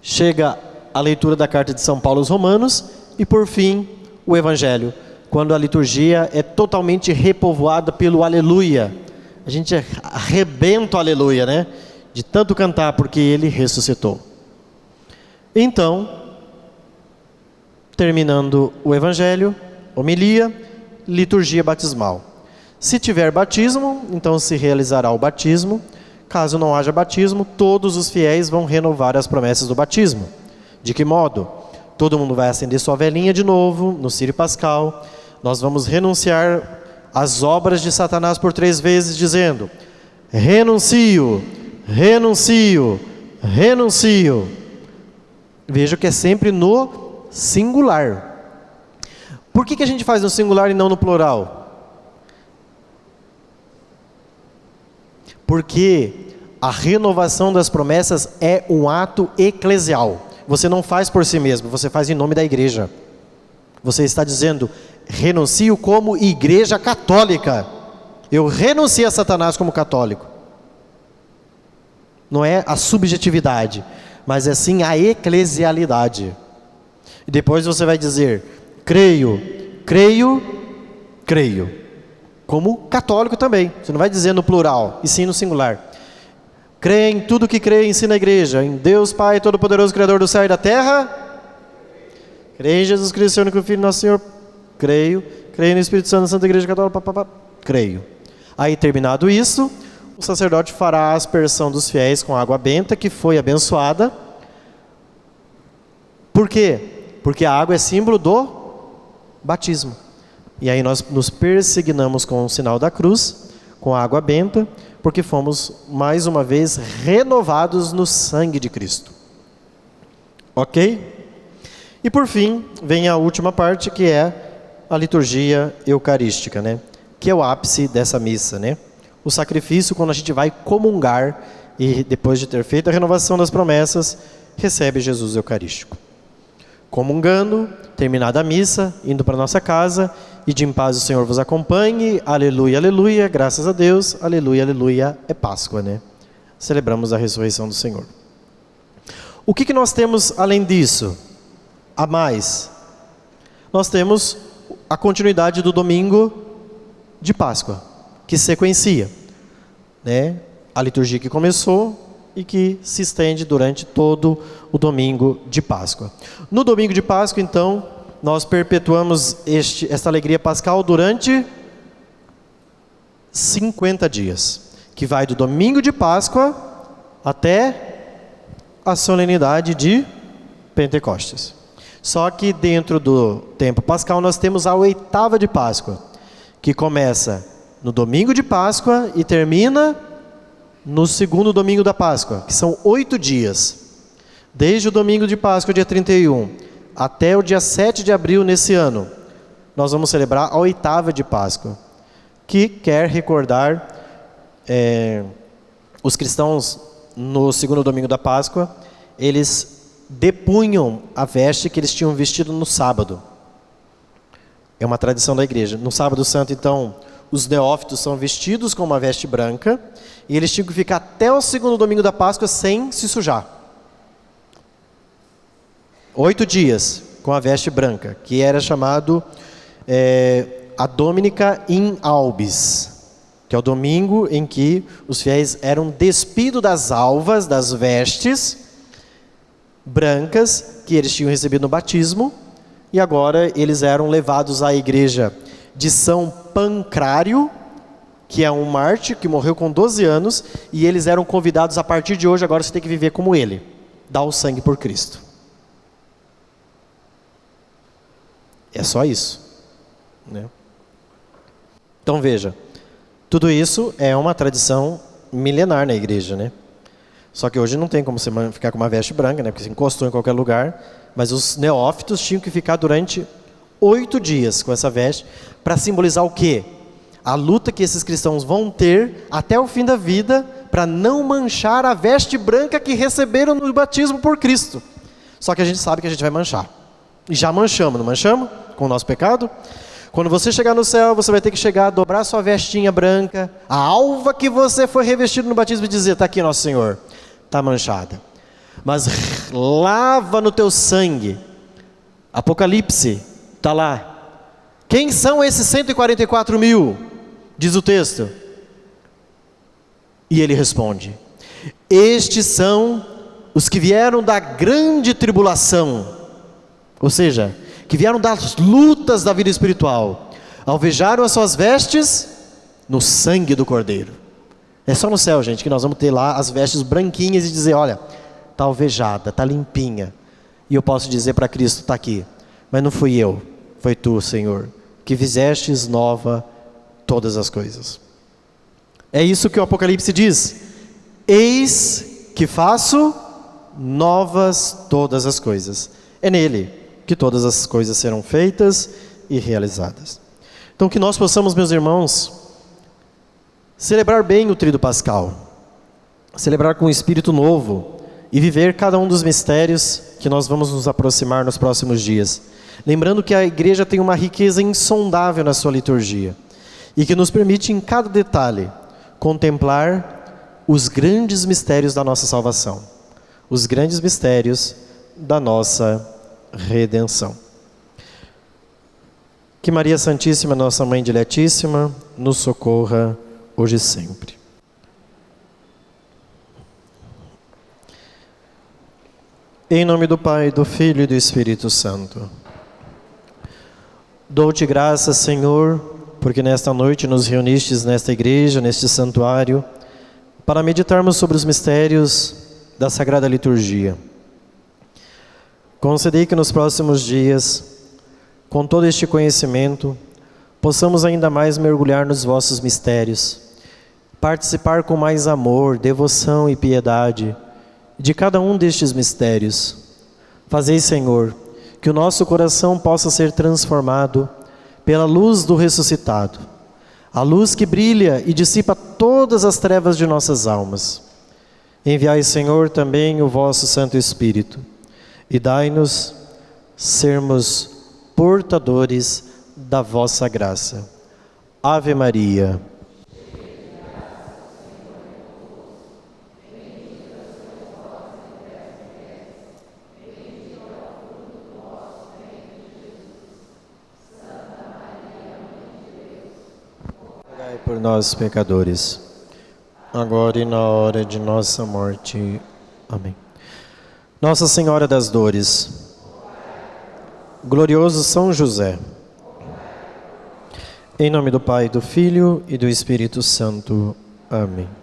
Chega a leitura da carta de São Paulo aos Romanos e por fim o Evangelho, quando a liturgia é totalmente repovoada pelo aleluia. A gente arrebenta o aleluia, né? De tanto cantar, porque ele ressuscitou. Então, terminando o Evangelho, homilia, liturgia batismal. Se tiver batismo, então se realizará o batismo. Caso não haja batismo, todos os fiéis vão renovar as promessas do batismo. De que modo? Todo mundo vai acender sua velinha de novo, no círio pascal. Nós vamos renunciar às obras de Satanás por 3 vezes, dizendo: renuncio, renuncio, renuncio. Veja que é sempre no singular. Por que a gente faz no singular e não no plural? Porque a renovação das promessas é um ato eclesial. Você não faz por si mesmo, você faz em nome da igreja. Você está dizendo: renuncio como igreja católica. Eu renuncio a Satanás como católico. Não é a subjetividade, mas é sim a eclesialidade. E depois você vai dizer: creio, creio, creio. Como católico também. Você não vai dizer no plural, e sim no singular. Creia em tudo que crê e ensina a igreja. Em Deus Pai Todo-Poderoso, Criador do céu e da terra. Creio em Jesus Cristo, seu único Filho, nosso Senhor. Creio. Creio no Espírito Santo, na Santa Igreja Católica. Creio. Aí, terminado isso, o sacerdote fará a aspersão dos fiéis com água benta, que foi abençoada. Por quê? Porque a água é símbolo do batismo. E aí nós nos persignamos com o sinal da cruz, com a água benta, porque fomos mais uma vez renovados no sangue de Cristo. Ok? E por fim, vem a última parte, que é a liturgia eucarística, né? Que é o ápice dessa missa, né? O sacrifício, quando a gente vai comungar e depois de ter feito a renovação das promessas, recebe Jesus Eucarístico. Comungando, terminada a missa, indo para nossa casa, e de em paz o Senhor vos acompanhe, aleluia, aleluia, graças a Deus, aleluia, aleluia, é Páscoa, né? Celebramos a ressurreição do Senhor. O que nós temos além disso? A mais? Nós temos a continuidade do domingo de Páscoa, que sequencia, né? A liturgia que começou e que se estende durante todo o domingo de Páscoa. No domingo de Páscoa, então, nós perpetuamos esta alegria pascal durante 50 dias, que vai do domingo de Páscoa até a solenidade de Pentecostes. Só que dentro do tempo pascal nós temos a oitava de Páscoa, que começa no domingo de Páscoa e termina no segundo domingo da Páscoa, que são 8 dias. Desde o domingo de Páscoa, dia 31, até o dia 7 de abril nesse ano, nós vamos celebrar a oitava de Páscoa, que quer recordar os cristãos no segundo domingo da Páscoa, eles depunham a veste que eles tinham vestido no sábado. É uma tradição da igreja. No sábado santo, então, os neófitos são vestidos com uma veste branca e eles tinham que ficar até o segundo domingo da Páscoa sem se sujar. 8 dias com a veste branca, que era chamado a Dominica in Albis, que é o domingo em que os fiéis eram despidos das alvas, das vestes brancas que eles tinham recebido no batismo, e agora eles eram levados à igreja de São Pancrário, que é um mártir que morreu com 12 anos, e eles eram convidados a partir de hoje, agora você tem que viver como ele, dar o sangue por Cristo. É só isso, né? Então veja, tudo isso é uma tradição milenar na igreja, né? Só que hoje não tem como você ficar com uma veste branca, né? Porque você encostou em qualquer lugar. Mas os neófitos tinham que ficar durante 8 dias com essa veste, para simbolizar o quê? A luta que esses cristãos vão ter até o fim da vida, para não manchar a veste branca que receberam no batismo por Cristo. Só que a gente sabe que a gente vai manchar. E já manchamos, não manchamos? Com o nosso pecado? Quando você chegar no céu, você vai ter que chegar, dobrar sua vestinha branca, a alva que você foi revestido no batismo, e dizer: está aqui, nosso Senhor, está manchada. Mas lava no teu sangue. Apocalipse, está lá. Quem são esses 144 mil? Diz o texto. E ele responde: estes são os que vieram da grande tribulação, ou seja, que vieram das lutas da vida espiritual, alvejaram as suas vestes no sangue do Cordeiro. É só no céu, gente, que nós vamos ter lá as vestes branquinhas e dizer: olha, está alvejada, está limpinha. E eu posso dizer para Cristo: está aqui, mas não fui eu, foi tu, Senhor, que fizestes nova todas as coisas. É isso que o Apocalipse diz: eis que faço novas todas as coisas. É nele que todas as coisas serão feitas e realizadas. Então que nós possamos, meus irmãos, celebrar bem o Tríduo Pascal, celebrar com um espírito novo e viver cada um dos mistérios que nós vamos nos aproximar nos próximos dias. Lembrando que a igreja tem uma riqueza insondável na sua liturgia e que nos permite em cada detalhe contemplar os grandes mistérios da nossa salvação, os grandes mistérios da nossa redenção. Que Maria Santíssima, nossa Mãe Diletíssima, nos socorra hoje e sempre. Em nome do Pai, do Filho e do Espírito Santo. Dou-te graças, Senhor, porque nesta noite nos reunistes nesta igreja, neste santuário, para meditarmos sobre os mistérios da Sagrada Liturgia. Concedei que nos próximos dias, com todo este conhecimento, possamos ainda mais mergulhar nos vossos mistérios, participar com mais amor, devoção e piedade de cada um destes mistérios. Fazei, Senhor, que o nosso coração possa ser transformado pela luz do ressuscitado, a luz que brilha e dissipa todas as trevas de nossas almas. Enviai, Senhor, também o vosso Santo Espírito e dai-nos sermos portadores da vossa graça. Ave Maria. Rogai por nós, pecadores, agora e na hora de nossa morte. Amém. Nossa Senhora das Dores, glorioso São José, em nome do Pai, do Filho e do Espírito Santo. Amém.